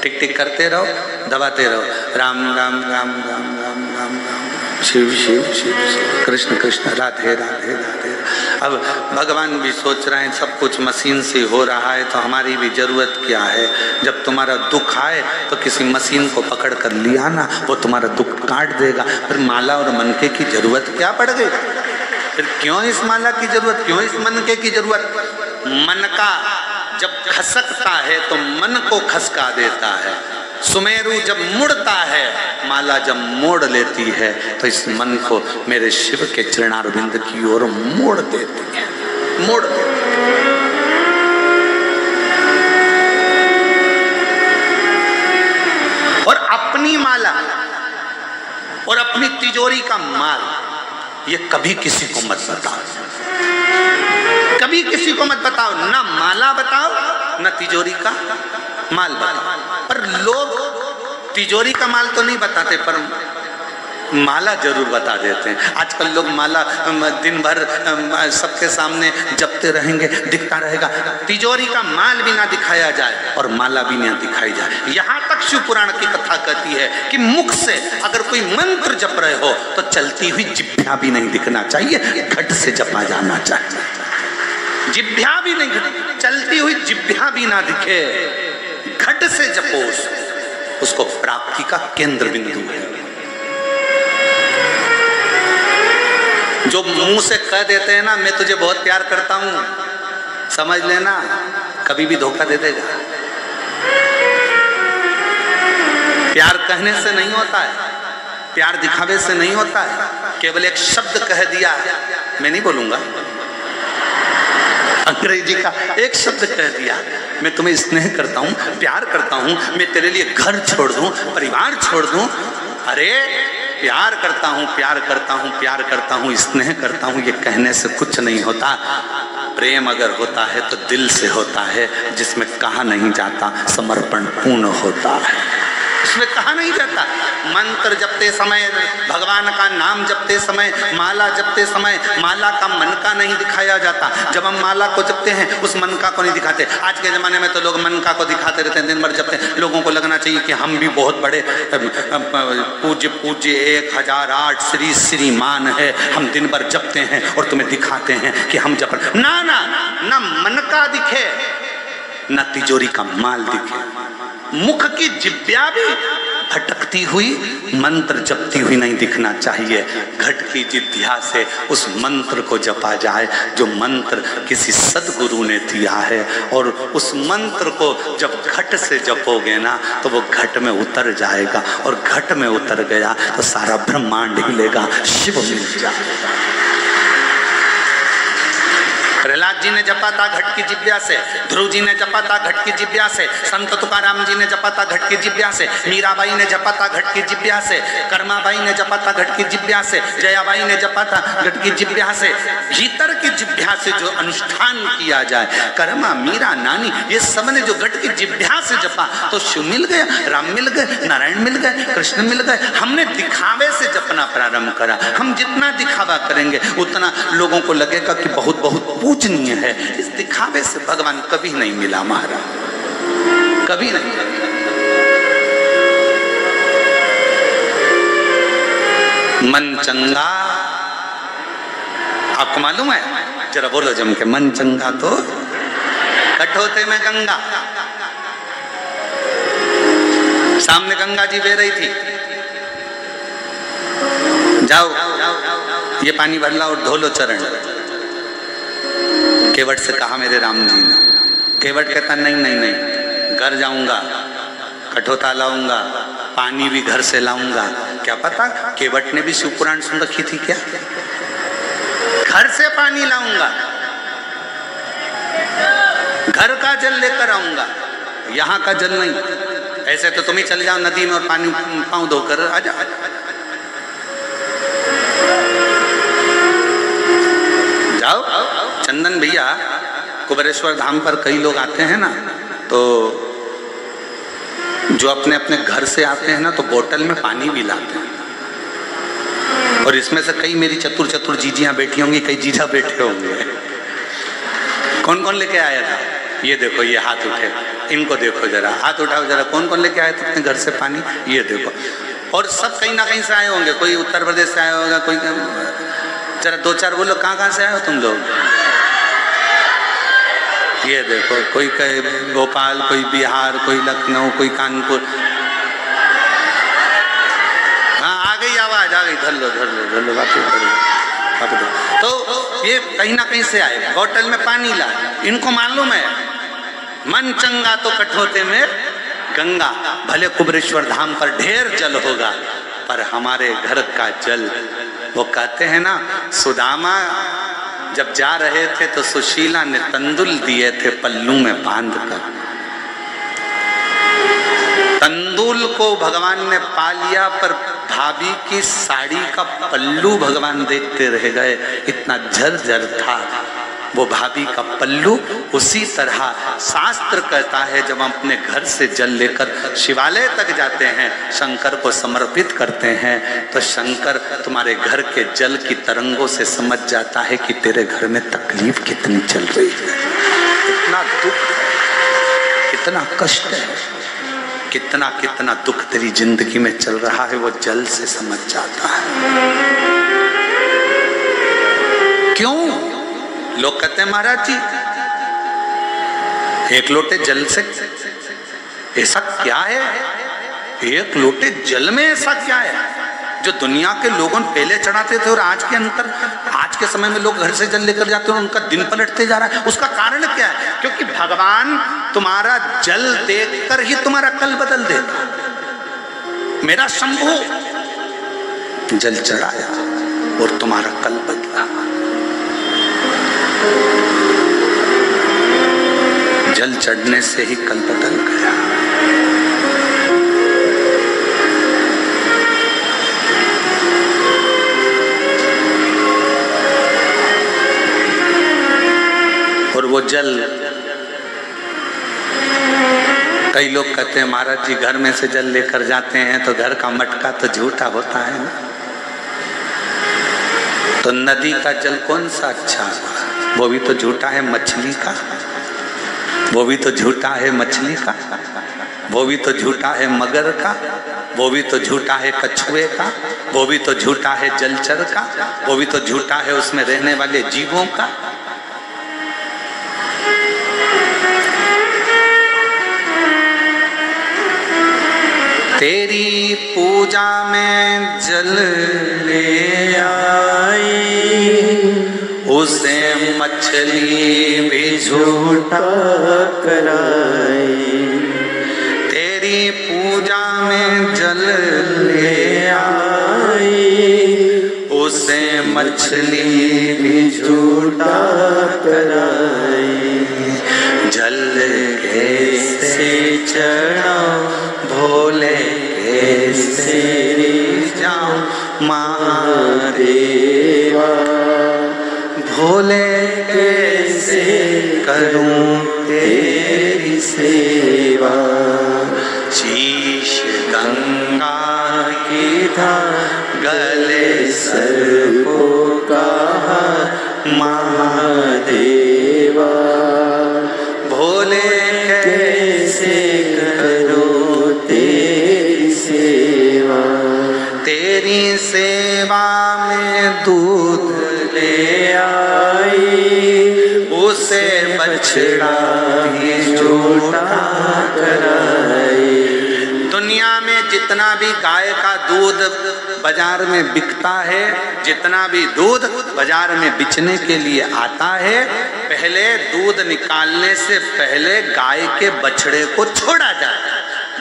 टिक टिक करते रहो, दबाते रहो, राम राम राम राम राम राम राम, शिव शिव शिव शिव, कृष्ण कृष्ण, राधे राधे राधे। अब भगवान भी सोच रहे हैं सब कुछ मशीन से हो रहा है तो हमारी भी जरूरत क्या है। जब तुम्हारा दुख आए तो किसी मशीन को पकड़ कर लिया ना, वो तुम्हारा दुख काट देगा। फिर माला और मनके की जरूरत क्या पड़ गई? फिर क्यों इस माला की जरूरत, क्यों इस मनके की जरूरत? मन का जब खसकता है तो मन को खसका देता है। सुमेरु जब मुड़ता है, माला जब मोड़ लेती है, तो इस मन को मेरे शिव के चरणारविंद की ओर मोड़ देती है, मोड़ देती है। और अपनी माला और अपनी तिजोरी का माल, ये कभी किसी को मत बताओ, कभी किसी को मत बताओ, ना माला बताओ ना तिजोरी का माल बताओ। पर लोग तिजोरी का माल तो नहीं बताते, पर माला जरूर बता देते हैं। आजकल लोग माला दिन भर सबके सामने जपते रहेंगे, दिखता रहेगा, तिजोरी का माल भी ना दिखाया जाए और माला भी ना दिखाई जाए। यहाँ तक शिव पुराण की कथा कहती है कि मुख से अगर कोई मंत्र जप रहे हो तो चलती हुई जिभ्या भी नहीं दिखना चाहिए, घट से जपा जाना चाहिए। जिभ्या भी नहीं, चलती हुई जिभ्या भी ना दिखे, घट से जपो, उसको प्राप्ति का केंद्र बिंदु है। जो मुंह से कह देते हैं ना, मैं तुझे बहुत प्यार करता हूं, समझ लेना कभी भी धोखा दे देगा। प्यार कहने से नहीं होता है, प्यार दिखावे से नहीं होता है। केवल एक शब्द कह दिया, मैं नहीं बोलूंगा, अंग्रेजी का एक शब्द कह दिया, मैं तुम्हें स्नेह करता हूं, प्यार करता हूं, मैं तेरे लिए घर छोड़ दूं, परिवार छोड़ दूं। अरे प्यार करता हूं, प्यार करता हूं, प्यार करता हूं, स्नेह करता हूं, ये कहने से कुछ नहीं होता। प्रेम अगर होता है तो दिल से होता है, जिसमें कहा नहीं जाता, समर्पण पूर्ण होता है, इसमें कहा नहीं जाता। मंत्र जपते समय, भगवान का नाम जपते समय, माला जपते समय, माला का मनका नहीं दिखाया जाता। जब हम माला को जपते हैं उस मनका को नहीं दिखाते। आज के ज़माने में तो लोग मनका को दिखाते रहते हैं, दिन भर जपते हैं। लोगों को लगना चाहिए कि हम भी बहुत बड़े पूज्य पूज्य 1008 श्री श्रीमान है, हम दिन भर जपते हैं और तुम्हें दिखाते हैं कि हम जप। ना ना ना, मनका दिखे ना तिजोरी का माल दिखे, मुख की जिभ्या भी भटकती हुई, मंत्र जपती हुई नहीं दिखना चाहिए। घट की जिभ्या से उस मंत्र को जपा जाए जो मंत्र किसी सदगुरु ने दिया है, और उस मंत्र को जब घट से जपोगे ना तो वो घट में उतर जाएगा, और घट में उतर गया तो सारा ब्रह्मांड हिलेगा, शिव मिल जाएगा। प्रहलाद जी ने जपा था घट की जिभ्या से, ध्रुव जी ने जपा था घट की जिभ्या से, संत तुकाराम जी ने जपा था घट की जिभ्या से, मीराबाई ने जपा था घट की जिभ्या से, कर्माबाई ने जपा था घट की जिभ्या से, जयाबाई ने जपा था घट की जिभ्या से। भीतर की जिभ्या से जो अनुष्ठान किया जाए, कर्मा, मीरा, नानी, ये सब ने जो घट की जिभ्या से जपा तो शिव मिल गया, राम मिल गए, नारायण मिल गए, कृष्ण मिल गए। हमने दिखावे से जपना प्रारंभ करा। हम जितना दिखावा करेंगे उतना लोगों को लगेगा कि बहुत बहुत पूजनीय है। इस दिखावे से भगवान कभी नहीं मिला महाराज, कभी नहीं। मन चंगा, आपको मालूम है? जरा बोलो जम के, मन चंगा तो कठोते में गंगा। सामने गंगा जी बह रही थी, जाओ ये पानी भर ला और धो लो चरण। केवट से कहा मेरे राम जी ने। केवट कहता नहीं नहीं नहीं, घर जाऊंगा, कठोता लाऊंगा, पानी भी घर से लाऊंगा। क्या पता केवट ने भी शिव पुराण सुन रखी थी क्या? घर से पानी लाऊंगा, घर का जल लेकर आऊंगा, यहाँ का जल नहीं। ऐसे तो तुम ही चले जाओ नदी में और पानी पाँव धोकर आ जाओ। जाओ। चंदन भैया कुबेरेश्वर धाम पर कई लोग आते हैं ना, तो जो अपने अपने घर से आते हैं ना तो बोतल में पानी भी लाते हैं। और इसमें से कई मेरी चतुर चतुर जीजियां बैठी होंगी, कई जीजा बैठे होंगे। कौन कौन लेके आया था? ये देखो, ये हाथ उठे, इनको देखो जरा, हाथ उठाओ जरा, कौन कौन लेके आए थे अपने घर से पानी? ये देखो। और सब कहीं ना कहीं से आए होंगे, कोई उत्तर प्रदेश से आया होगा, कोई, जरा दो चार बोलो कहाँ कहाँ से आए हो तुम लोग? ये देखो, कोई भोपाल, कोई बिहार, कोई लखनऊ, कोई कानपुर। हाँ, आ गई आवाज, आ गई, धर लो धर लो धर लो, वापस। तो ये कहीं ना कहीं से आए, बोतल में पानी ला। इनको मालूम है मन चंगा तो कठोते में गंगा, भले कुबरेश्वर धाम पर ढेर जल होगा पर हमारे घर का जल। वो कहते हैं ना, सुदामा जब जा रहे थे तो सुशीला ने तंदुल दिए थे पल्लू में बांध कर। तंदुल को भगवान ने पा लिया पर भाभी की साड़ी का पल्लू भगवान देखते रह गए, इतना झरझर था वो भाभी का पल्लू। उसी तरह शास्त्र कहता है जब हम अपने घर से जल लेकर शिवालय तक जाते हैं, शंकर को समर्पित करते हैं, तो शंकर तुम्हारे घर के जल की तरंगों से समझ जाता है कि तेरे घर में तकलीफ कितनी चल रही है, कितना दुख, कितना कष्ट है, कितना कितना दुख तेरी जिंदगी में चल रहा है, वो जल से समझ जाता है। क्यों? लोग कहते हैं महाराज जी एक लोटे जल से ऐसा क्या है, एक लोटे जल में ऐसा क्या है जो दुनिया के लोगों पहले चढ़ाते थे और आज के अंतर, आज के समय में लोग घर से जल लेकर जाते हैं और उनका दिन पलटते जा रहा है। उसका कारण क्या है? क्योंकि भगवान तुम्हारा जल देखकर ही तुम्हारा कल बदल देता। मेरा शंभू जल चढ़ाया और तुम्हारा कल बदला। जल चढ़ने से ही कल बदल गया। और वो जल, कई लोग कहते हैं महाराज जी घर में से जल लेकर जाते हैं तो घर का मटका तो झूठा होता है ना, तो नदी का जल कौन सा अच्छा? वो भी तो झूठा है मछली का, वो भी तो झूठा है मछली का, वो भी तो झूठा है मगर का, वो भी तो झूठा है कछुए का, वो भी तो झूठा है जलचर का, वो भी तो झूठा है उसमें रहने वाले जीवों का। तेरी पूजा में जल ले आई, उसे मछली भी झूठा कराई। तेरी पूजा में जल ले आई, उसे मछली भी झूठा कराई। जल कैसे चढ़ाऊं भोले कैसे जाऊं महादेवा, भोले कैसे करूं तेरी सेवा। शीश गंगा की धार गले सर्पों का महादेवा, भोले कैसे करो तेरी सेवा। तेरी सेवा में दूध ले आई, उसे बछड़ा भी झूठा कराई। दुनिया में जितना भी गाय का दूध बाजार में बिकता है, जितना भी दूध बाजार में बेचने के लिए आता है, पहले दूध निकालने से पहले गाय के बछड़े को छोड़ा जाए।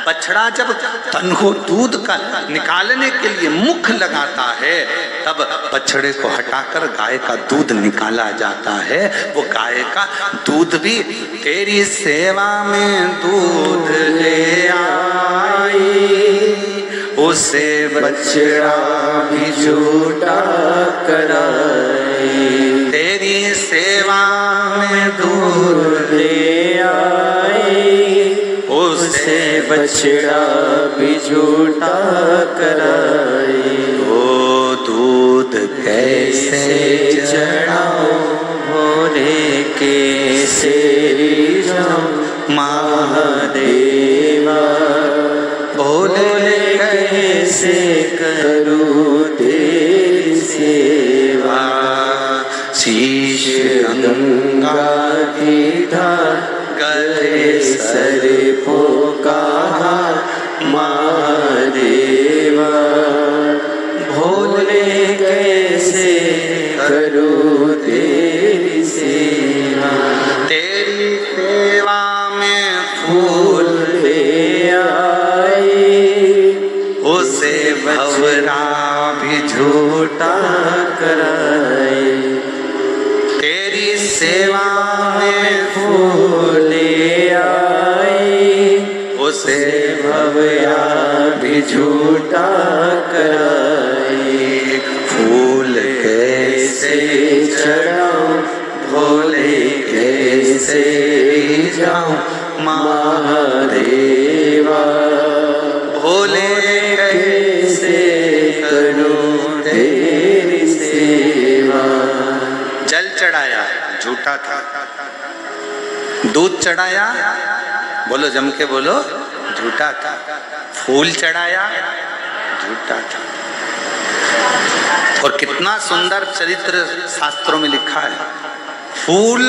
बछड़ा जब तन को दूध का निकालने के लिए मुख लगाता है, तब बछड़े को हटाकर गाय का दूध निकाला जाता है। वो गाय का दूध भी तेरी सेवा में दूध ले आई, उसे बछड़ा भी झूठा कराई। तेरी सेवा में दूध ले आई, उसे बछड़ा भी झूठा कराई। वो दूध कैसे चढ़ाऊं भोले कैसे शीश गंगा की धार गले सर्पों का हार महादेवा। भोले कैसे करूं तेरी सेवा, तेरी सेवा में फूल ले आए उसे भंवरा भी झूठा कराए। तेरी सेवा में फूल ले आए उसे भंवरा भी झूठा कराए। फूल कैसे चढ़ाऊं भोले कैसे जाऊं महादेवा। भोले कैसे करूं तेरी सेवा। जल चढ़ाया झूठा था, दूध चढ़ाया बोलो जम के बोलो झूठा था, फूल चढ़ाया झूठा था। और कितना सुंदर चरित्र शास्त्रों में लिखा है, फूल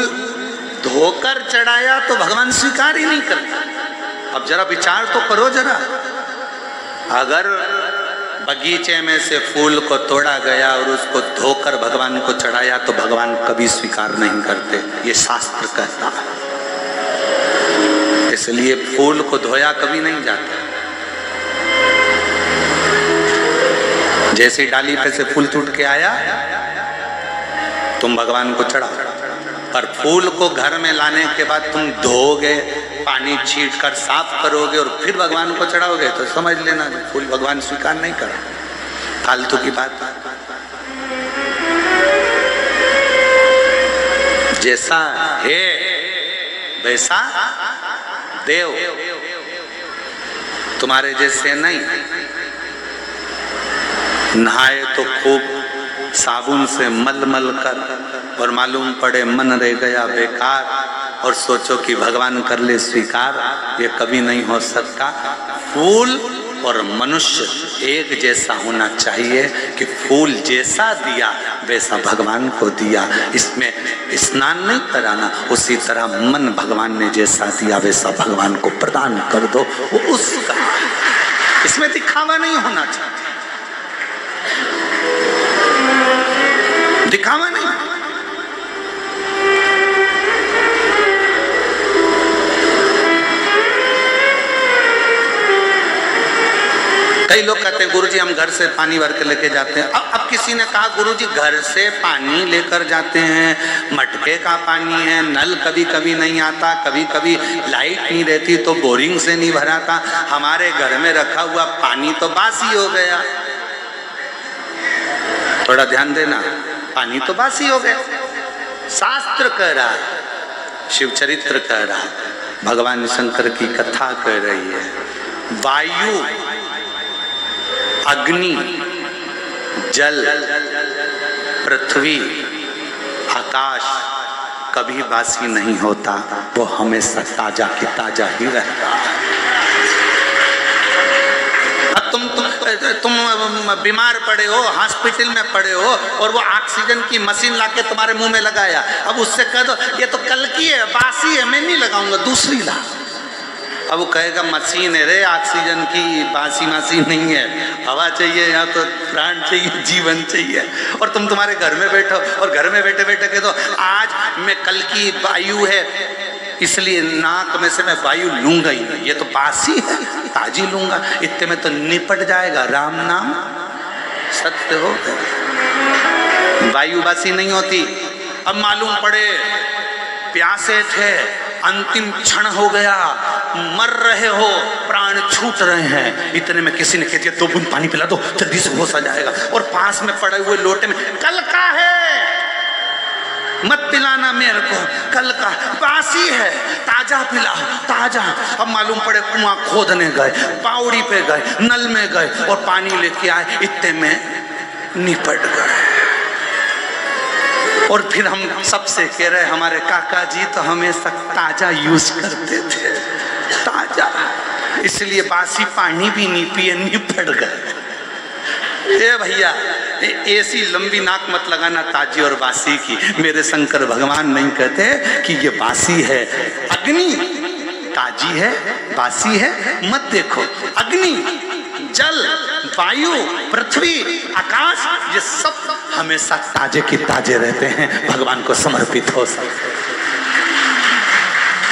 धोकर चढ़ाया तो भगवान स्वीकार ही नहीं करता। अब जरा विचार तो करो जरा, अगर बगीचे में से फूल को तोड़ा गया और उसको धोकर भगवान को चढ़ाया तो भगवान कभी स्वीकार नहीं करते, ये शास्त्र कहता है। इसलिए फूल को धोया कभी नहीं जाता। जैसे डाली पे से फूल टूट के आया तुम भगवान को चढ़ाओ, पर फूल को घर में लाने के बाद तुम धोगे, पानी छीट कर साफ करोगे और फिर भगवान को चढ़ाओगे तो समझ लेना फूल भगवान स्वीकार नहीं कर, फालतू की बात। जैसा है वैसा देव, तुम्हारे जैसे नहीं। नहाए तो खूब साबुन से मल मल कर और मालूम पड़े मन रह गया बेकार, और सोचो कि भगवान कर ले स्वीकार, ये कभी नहीं हो सकता। फूल और मनुष्य एक जैसा होना चाहिए कि फूल जैसा दिया वैसा भगवान को दिया। इसमें स्नान नहीं कराना, उसी तरह मन भगवान ने जैसा दिया वैसा भगवान को प्रदान कर दो, वो उसका। इसमें दिखावा नहीं होना चाहिए, दिखावा नहीं। कई लोग कहते हैं गुरुजी हम घर से पानी भर के लेके जाते हैं। अब किसी ने कहा गुरुजी घर से पानी लेकर जाते हैं, मटके का पानी है, नल कभी कभी नहीं आता, कभी कभी लाइट नहीं रहती तो बोरिंग से नहीं भराता, हमारे घर में रखा हुआ पानी तो बासी हो गया। थोड़ा ध्यान देना, पानी तो बासी हो गया। शास्त्र कह रहा है, शिव चरित्र कह रहा है, भगवान शंकर की कथा कह रही है, वायु, अग्नि, जल, पृथ्वी, आकाश कभी बासी नहीं होता, वो हमेशा ताजा की ताजा ही रहता है। तुम बीमार पड़े हो, हॉस्पिटल में पड़े हो और वो ऑक्सीजन की मशीन लाके तुम्हारे मुंह में लगाया, अब उससे कह दो ये तो कल की है, बासी है, मैं नहीं लगाऊंगा, दूसरी ला। अब वो कहेगा मशीन है रे, ऑक्सीजन की बासी मशीन नहीं है, हवा चाहिए, यहाँ तो प्राण चाहिए, जीवन चाहिए। और तुम तुम्हारे घर में बैठो और घर में बैठे बैठे कह दो आज मैं कल की वायु है इसलिए नाक में से मैं वायु लूंगा ही नहीं, ये तो बासी है, ताजी लूंगा, इतने में तो निपट जाएगा। राम नाम सत्य हो गया, वायु बासी नहीं होती। अब मालूम पड़े प्यासे थे, अंतिम क्षण हो गया, मर रहे हो, प्राण छूट रहे हैं, इतने में किसी ने कह दिया 2 बूंद पानी पिला दो, जल्दी से होश आ जाएगा। और पास में पड़े हुए लोटे में कल का है, मत पिलाना मेरे को, कल का बासी है, ताजा पिलाओ, ताजा। अब मालूम पड़े कुआं खोदने गए, पावड़ी पे गए, नल में गए और पानी लेके आए, इतने में निपट गए। और फिर हम सबसे कह रहे हमारे काका जी तो हमेशा ताजा यूज करते थे, ताजा, इसलिए बासी पानी भी नहीं पिए, निपट गए। ए भैया ऐसी लंबी नाक मत लगाना ताजी और बासी की। मेरे शंकर भगवान नहीं कहते कि ये बासी है। अग्नि ताजी है, बासी है मत देखो। अग्नि, जल, वायु, पृथ्वी, आकाश, ये सब हमेशा ताजे के ताजे रहते हैं, भगवान को समर्पित हो सकते।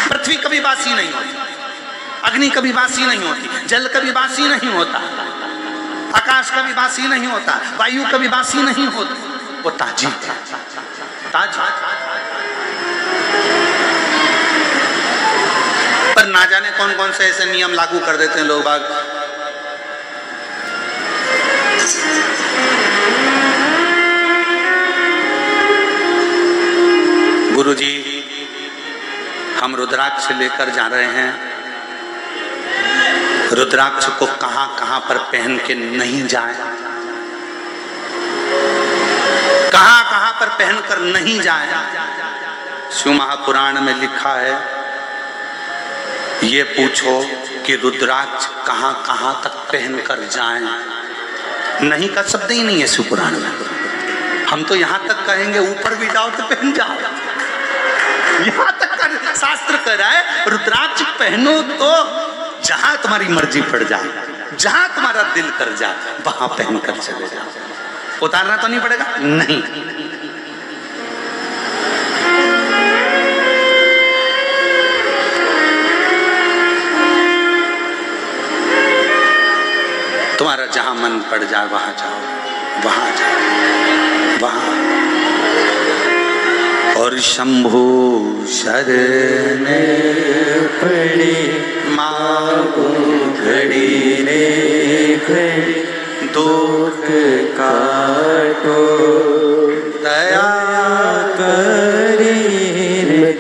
पृथ्वी कभी बासी नहीं होती, अग्नि कभी बासी नहीं होती, जल कभी बासी नहीं होता, आकाश कभी बासी नहीं होता, वायु कभी बासी नहीं होती, वो ताजी ताजी। पर ना जाने कौन कौन से ऐसे नियम लागू कर देते हैं लोग बाग। गुरुजी, हम रुद्राक्ष लेकर जा रहे हैं, रुद्राक्ष को कहां कहां पर पहन के नहीं जाए, कहां कहां पर पहनकर नहीं जाए। शिव महापुराण में लिखा है, ये पूछो कि रुद्राक्ष कहां कहां तक पहनकर जाएं। नहीं का शब्द ही नहीं है शिव पुराण में। हम तो यहां तक कहेंगे ऊपर भी जाओ तो पहन जाओ, यहां तक कर शास्त्र कह रहा है रुद्राक्ष पहनो तो जहां तुम्हारी मर्जी पड़ जाए, जहां तुम्हारा दिल कर जाए वहां पहनकर चले जाओ। उतारना तो नहीं पड़ेगा, नहीं। तुम्हारा जहां मन पड़ जाए वहां जाओ, वहां जाओ, वहां। और शंभु शरण पड़े मांगो घड़ी ने घड़ी, दुख काटो दया करे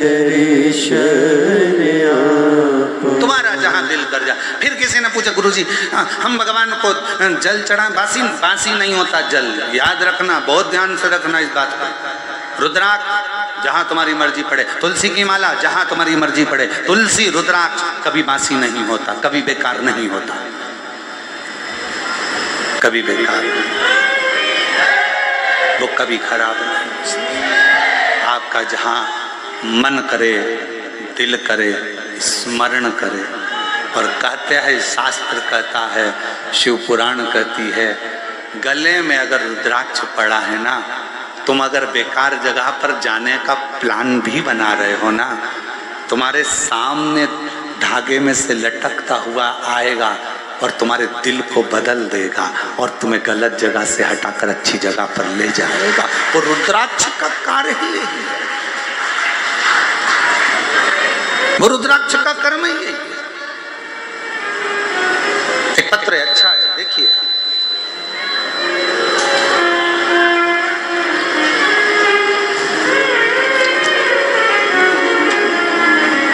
दर्शन आपको। तुम्हारा जहां दिल कर जा। फिर किसी ने पूछा, गुरुजी हम भगवान को जल चढ़ा, बासी नहीं होता जल, याद रखना, बहुत ध्यान से रखना इस बात को। रुद्राक्ष जहां तुम्हारी मर्जी पड़े, तुलसी की माला जहां तुम्हारी मर्जी पड़े, तुलसी रुद्राक्ष कभी बासी नहीं होता, कभी बेकार नहीं होता, कभी बेकार नहीं, वो कभी खराब नहीं। आपका जहां मन करे, दिल करे, स्मरण करे। और कहते हैं, शास्त्र कहता है, शिव पुराण कहती है, गले में अगर रुद्राक्ष पड़ा है ना, तुम अगर बेकार जगह पर जाने का प्लान भी बना रहे हो ना, तुम्हारे सामने धागे में से लटकता हुआ आएगा और तुम्हारे दिल को बदल देगा और तुम्हें गलत जगह से हटाकर अच्छी जगह पर ले जाएगा। वो रुद्राक्ष का कार्य ही है, वो रुद्राक्ष का कर्म ही है। एक पत्र है, अच्छा है, देखिए।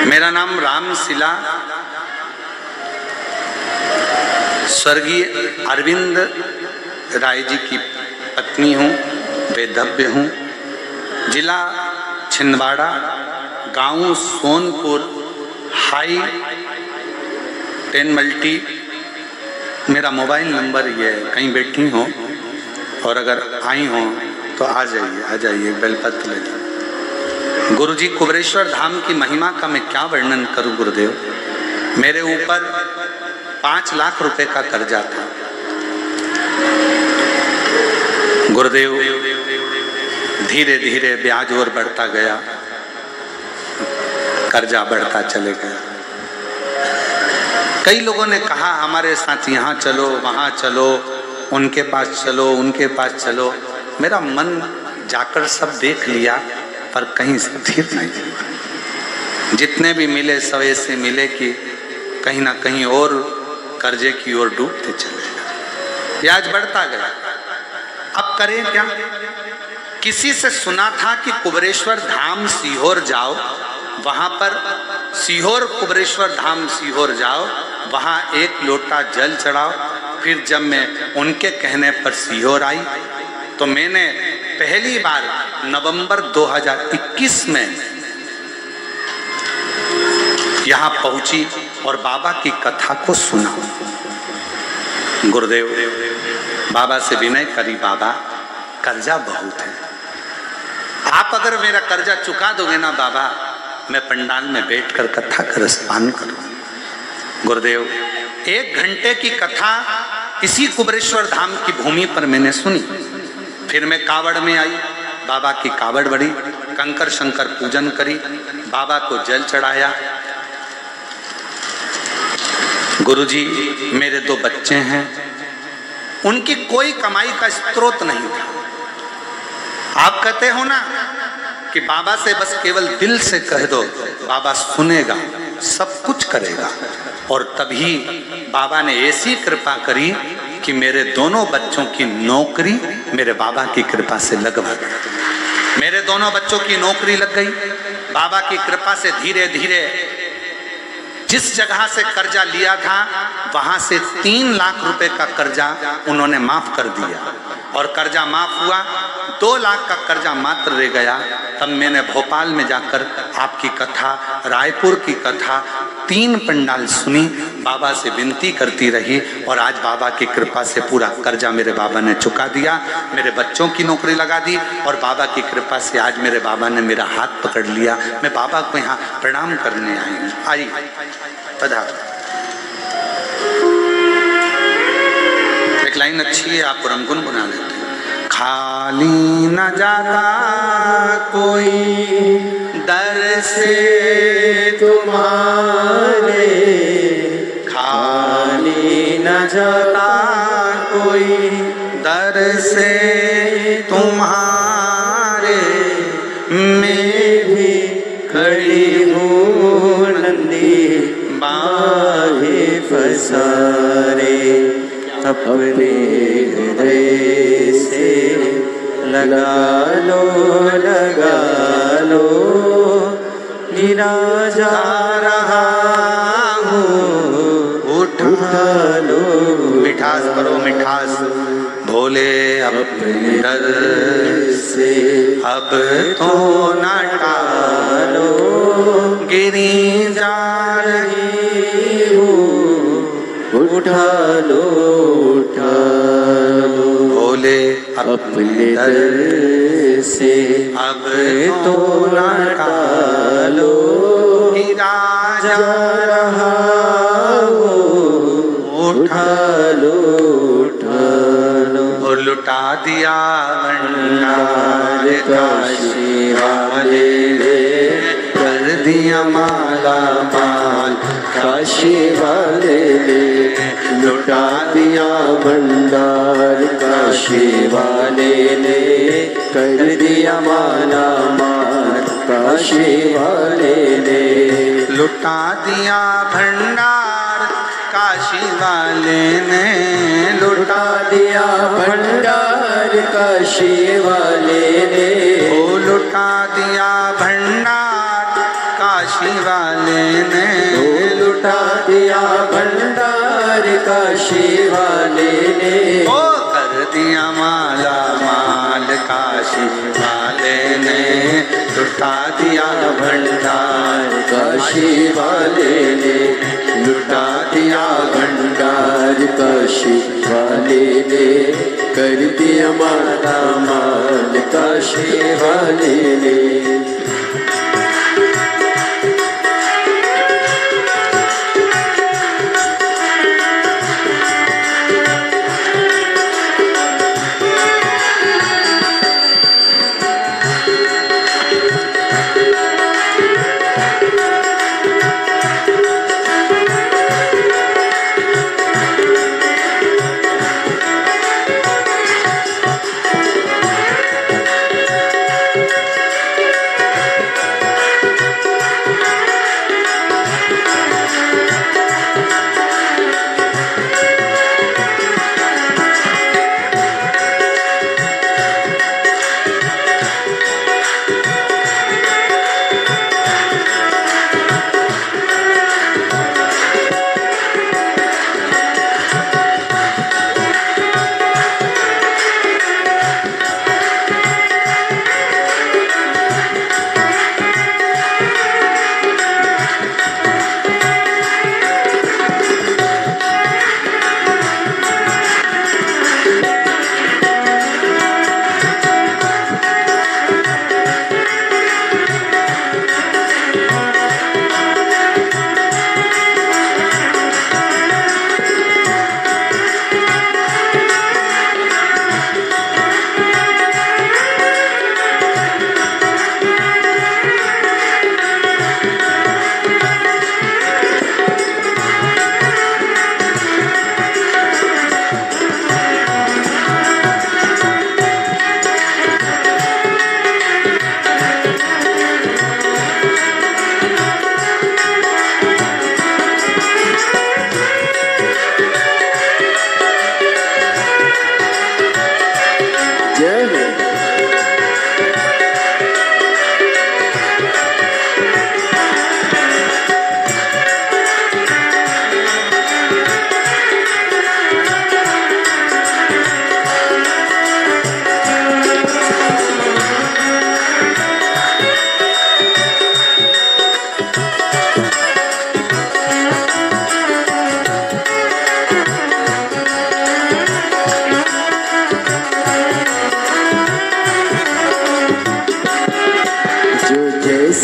मेरा नाम रामशिला, स्वर्गीय अरविंद राय जी की पत्नी हूँ, वेदव्य हूँ, जिला छिंदवाड़ा, गांव सोनपुर, हाई 10 मल्टी। मेरा मोबाइल नंबर ये है, कहीं बैठी हो और अगर आई हो तो आ जाइए, बेलपत्र ले जाइए। गुरुजी, कुबरेश्वर धाम की महिमा का मैं क्या वर्णन करूं गुरुदेव। मेरे ऊपर 5 लाख रुपए का कर्जा था गुरुदेव। धीरे धीरे ब्याज और बढ़ता गया, कर्जा बढ़ता चले गया। कई लोगों ने कहा हमारे साथ यहाँ चलो, वहाँ चलो, उनके पास चलो, उनके पास चलो। मेरा मन जाकर सब देख लिया पर कहीं स्थिर नहीं हुआ। जितने भी मिले सब ऐसे मिले कि कहीं ना कहीं और कर्जे की ओर डूबते चले गए, ब्याज बढ़ता गया। अब करें क्या? किसी से सुना था कि कुबरेश्वर धाम सीहोर जाओ, वहां पर सीहोर कुबरेश्वर धाम सीहोर जाओ, वहां 1 लोटा जल चढ़ाओ। फिर जब मैं उनके कहने पर सीहोर आई तो मैंने पहली बार नवंबर 2021 में यहां पहुंची और बाबा की कथा को सुना। गुरुदेव, बाबा से विनय करी, बाबा कर्जा बहुत है। आप अगर मेरा कर्जा चुका दोगे ना बाबा, मैं पंडाल में बैठकर कथा का रसपान करूं। गुरुदेव, 1 घंटे की कथा इसी कुबरेश्वर धाम की भूमि पर मैंने सुनी। फिर मैं कावड़ में आई, बाबा की कावड़ बढ़ी, कंकर शंकर पूजन करी, बाबा को जल चढ़ाया। गुरुजी, मेरे 2 बच्चे हैं, उनकी कोई कमाई का स्रोत नहीं था। आप कहते हो ना कि बाबा से बस केवल दिल से कह दो, बाबा सुनेगा, सब कुछ करेगा। और तभी बाबा ने ऐसी कृपा करी कि मेरे दोनों बच्चों की नौकरी मेरे बाबा की कृपा से लगवा दी। मेरे दोनों बच्चों की नौकरी लग गई। बाबा की कृपा से धीरे धीरे जिस जगह से कर्जा लिया था वहां से 3 लाख रुपए का कर्जा उन्होंने माफ कर दिया। और कर्जा माफ हुआ, 2 लाख का कर्जा मात्र रह गया। तब मैंने भोपाल में जाकर आपकी कथा, रायपुर की कथा, 3 पंडाल सुनी, बाबा से विनती करती रही। और आज बाबा की कृपा से पूरा कर्जा मेरे बाबा ने चुका दिया, मेरे बच्चों की नौकरी लगा दी। और बाबा की कृपा से आज मेरे बाबा ने मेरा हाथ पकड़ लिया। मैं बाबा को यहाँ प्रणाम करने आई हूँ। आई पधार। एक लाइन अच्छी है, आप रंगुन बना लेते हैं। खाली न जाता कोई दर से तुम्हारे, खाली न जाता कोई दर से तुम्हारे, मैं भी खड़ी हूँ नंदी बाहे फसारे, अपने हृदय से लगा लो गिरा जा रहा हूँ, उठा लो। मिठास करो मिठास, भोले अपने दर से अब तो न टालो, गिरी जा रही हूँ, उठा लो भोले अपने दर से अब तो न टालो, गिरा जा रहा हूँ, उठा लो और लुटा दिया भंडार काशी वाले ने, कर दिया माला माल काशी वाले ने, लुटा दिया भंडार काशी वाले ने, कर दिया माला माल काशी वाले ने, लुटा दिया भंडार काशी वाले ने, लुटा दिया भंडार काशी वाले ने, ओ लुटा दिया भंडार काशी वाले ने, लुटा दिया भंडार काशी वाले ने, ओ कर दिया माला माल काशी वाले ने, लुटा दिया भंडार काशी वाले ने, लुटा दिया भंडार काशी वाले ने, कर दिया माला माल काशी वाले ने।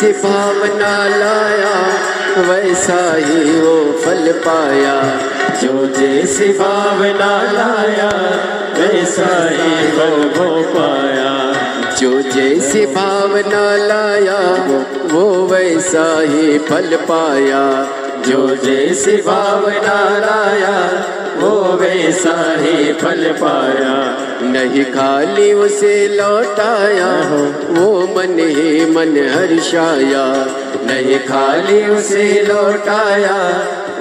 जैसे भावना लाया वैसा ही वो फल पाया। जो जैसी भावना लाया वैसा ही फल वो पाया। जो जैसी भावना लाया वो वैसा ही फल पाया। जो जैसी भावना लाया वो वैसा ही फल पाया। नहीं खाली उसे लौटाया वो मन ही मन हर्षाया। नहीं खाली उसे लौटाया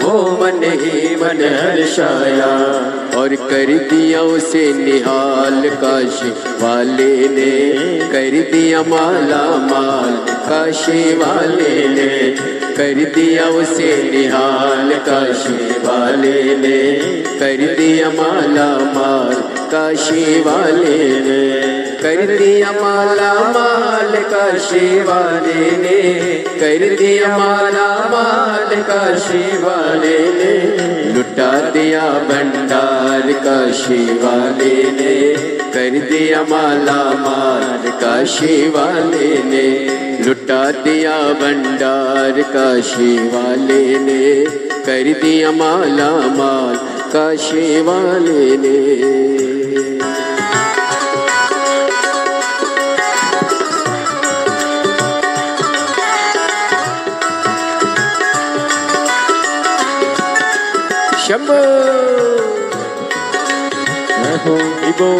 वो मन ही मन हर्षाया। और कर दिया उसे निहाल काशी वाले ने, कर दिया माला माल काशी वाले ने। कर दिया उसे निहाल काशी वाले ने, कर दिया माला माल काशी वाले ने। कर दिया माला माल काशी वाले ने, कर दिया माला माल काशी वाले ने। लुटा दिया भंडार काशी वाले ने, कर दिया माला माल काशी वाले ने। लुटा दिया भंडार काशी वाले ने, कर दिया माला माल काशी वाले ने। शंभो मैं हूँ विभो।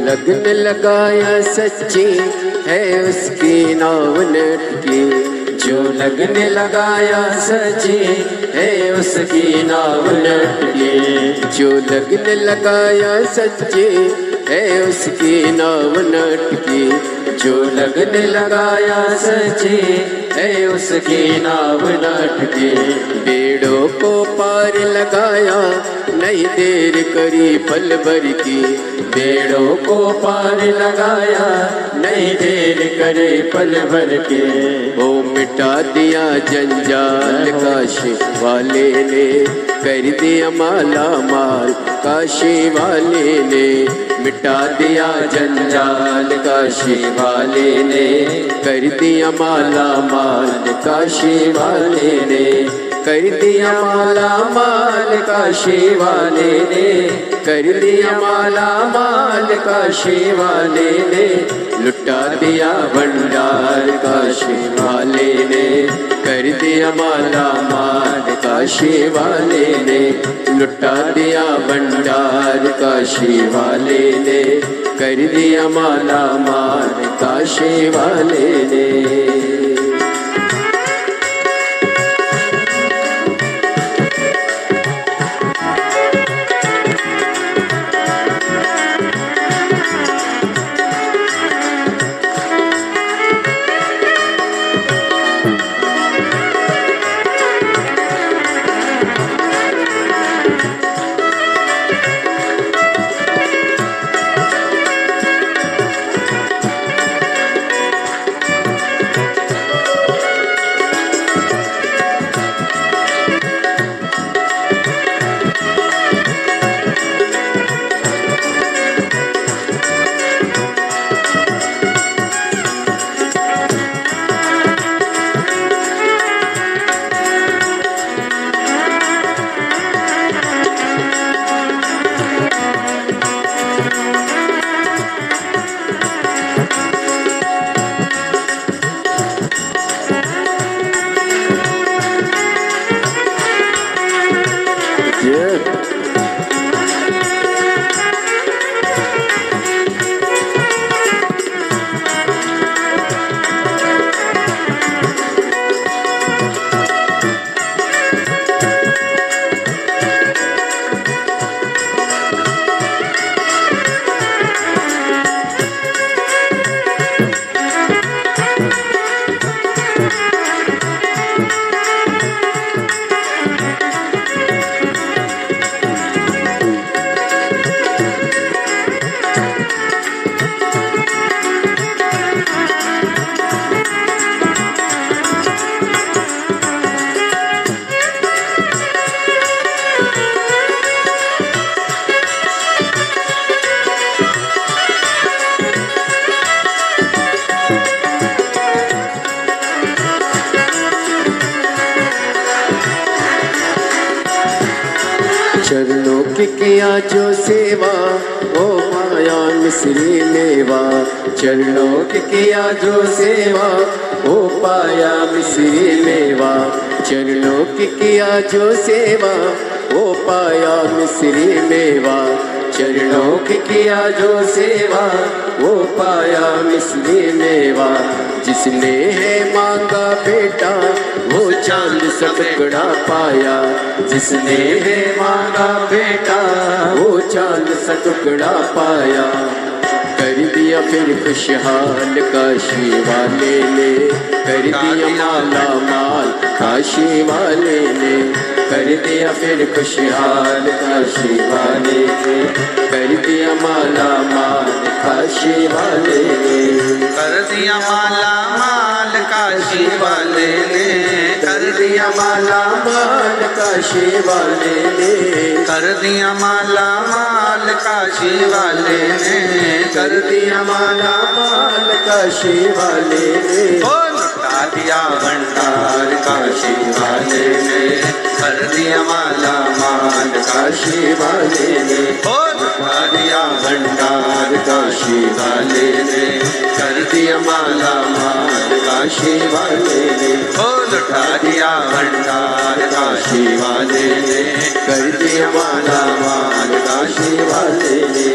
लगन लगाया सच्ची है उसकी नाव लटकी। जो लगन लगाया सच्ची है उसकी नाव लटकी। जो लगन लगाया सच्ची है उसकी नाव लटकी। जो लगन लगाया सच्ची है उसकी नाव लटकी। बेड़ों को पार लगाया नहीं देर करी पल भर की। बेड़ों को पार लगाया नहीं देर करे पल भर के। वो मिटा दिया जंजाल काशी वाले ने, कर दिया माला माल काशी वाले ने। मिटा दिया जंजाल काशी वाले ने, कर दिया माला माल काशी वाले ने। कर दिया माला माल काशी वाले ने, कर दिया माला माल काशी वाले ने। लुटा दिया भंडार काशी वाले ने, कर दिया माला माल काशी वाले ने। लुटा दिया भंडार काशी वाले ने, कर दिया माला माल काशी वाले ने। की किया जो सेवा वो पाया मिश्री मेवा। चरणों की किया जो सेवा वो पाया मिश्री मेवा। चरणों की किया जो सेवा वो पाया मिश्री मेवा। चरणों की किया जो सेवा वो पाया मिश्री मेवा। जिसने है मांगा बेटा वो चांद सा टुकड़ा पाया। जिसने है मांगा बेटा वो चांद सा टुकड़ा पाया। कर दिया फिर खुशहाल काशी वाले ने। कर दिया माला माल काशी वाले ने। कर दिया फिर खुशहाल काशी वाले ने। कर दिया माला माल काशी वाले ने। कर दिया माला माल काशी वाले ने। कर दिया माला माल काशी वाले ने। कर दिया माला माल काशी वाले ने। कर दिया माला माल काशी वाले ने। लुटा दिया भंडार काशी वाले ने। कर दिया माला माल काशी वाले ने। लुटा दिया भंडार काशी वाले ने। कर दिया माला माल काशी वाले ने। लुटा दिया भंडार काशी वाले ने। कर दिया माला माल काशी वाले ने।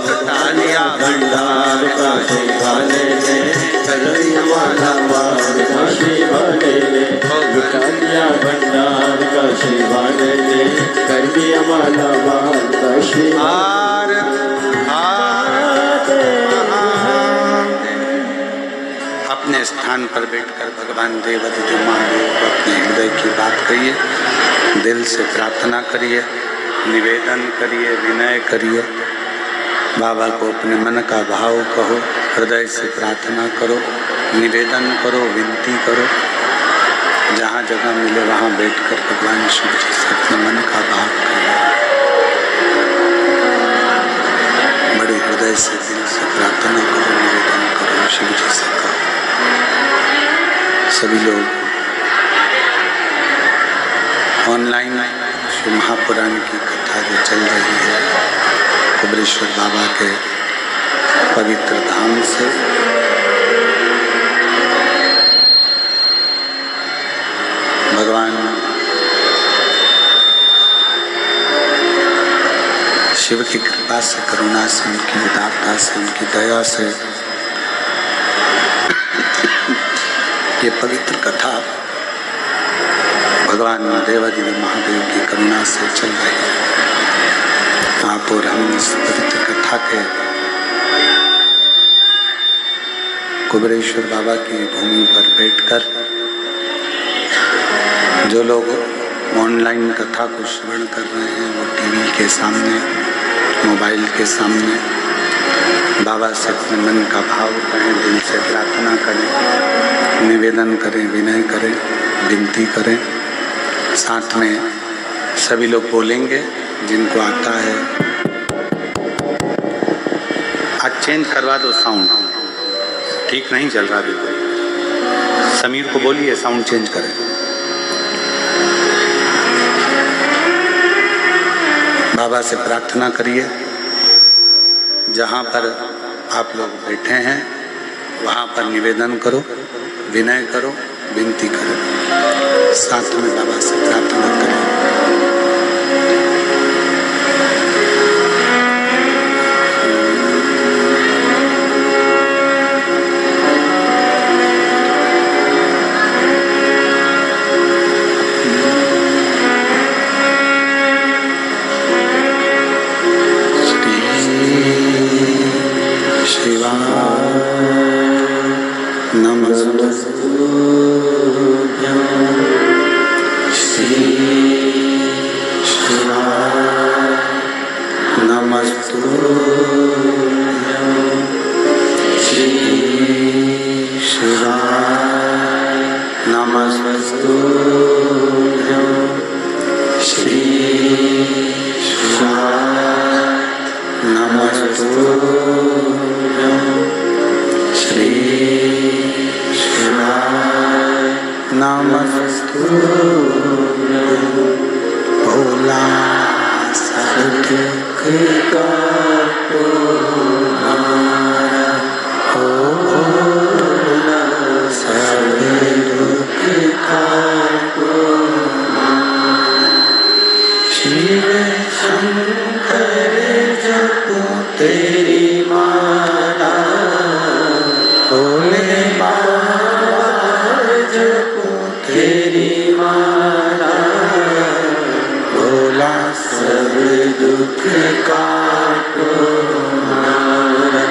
लुटा दिया भंडार काशी वाले ने। कर दिया माला माल काशी वाले ने। लुटा दिया भंडार काशी वाले ने। कर दिया माला माल काशी हार अपने स्थान पर बैठकर भगवान देवाधिदेव महादेव को अपने हृदय की बात कहिए। दिल से प्रार्थना करिए, निवेदन करिए, विनय करिए। बाबा को अपने मन का भाव कहो, हृदय से प्रार्थना करो, निवेदन करो, विनती करो। जहाँ जगह मिले वहाँ बैठकर भगवान शिव जी से अपने मन का भाव करो। बड़े हृदय से दिल से प्रार्थना करो, निवेदन करो, शिव जी से कहो। सभी लोग ऑनलाइन शिव महापुराण की कथा जो चल रही है कुबरेश्वर बाबा के पवित्र धाम से, भगवान शिव की कृपा से, करुणा से, उनकी उदारता से, उनकी दया से ये पवित्र कथा भगवान देवाधिदेव महादेव की करुणा से चल रही है। आप और हम इस पवित्र कथा के कुबरेश्वर बाबा की भूमि पर बैठकर जो लोग ऑनलाइन कथा को श्रवण कर रहे हैं वो टीवी के सामने, मोबाइल के सामने बाबा से अपने मन का भाव करें, दिल से प्रार्थना करें, निवेदन करें, विनय करें, विनती करें। साथ में सभी लोग बोलेंगे जिनको आता है। आज चेंज करवा दो साउंड, ठीक नहीं चल रहा बिल्कुल। समीर को बोलिए साउंड चेंज करें। बाबा से प्रार्थना करिए। जहाँ पर आप लोग बैठे हैं वहाँ पर निवेदन करो, विनय करो, विनती करो। साथ में बाबा से प्रार्थना करें। भोला सतगुरु काटो हमारा, हो भोला सब दुख काटो हमारा। शिव शंकर जपो तेरी माला, भोले बाबा जपो तेरी माला, भोला सब दुख काटो हमारा,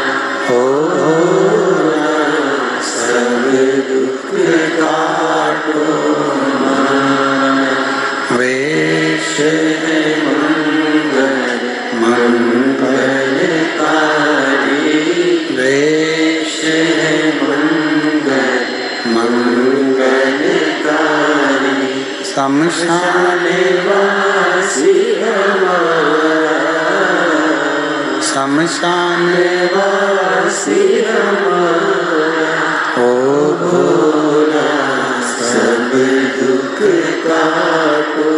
हो भोला सब दुख काटो हमारा। वेश है मंगल मंगलकारी, वेश है मंगल मंगलकारी, शमशान वासी हमारा, शमशान वासी हमारा, ओ भोला सब दुख काटो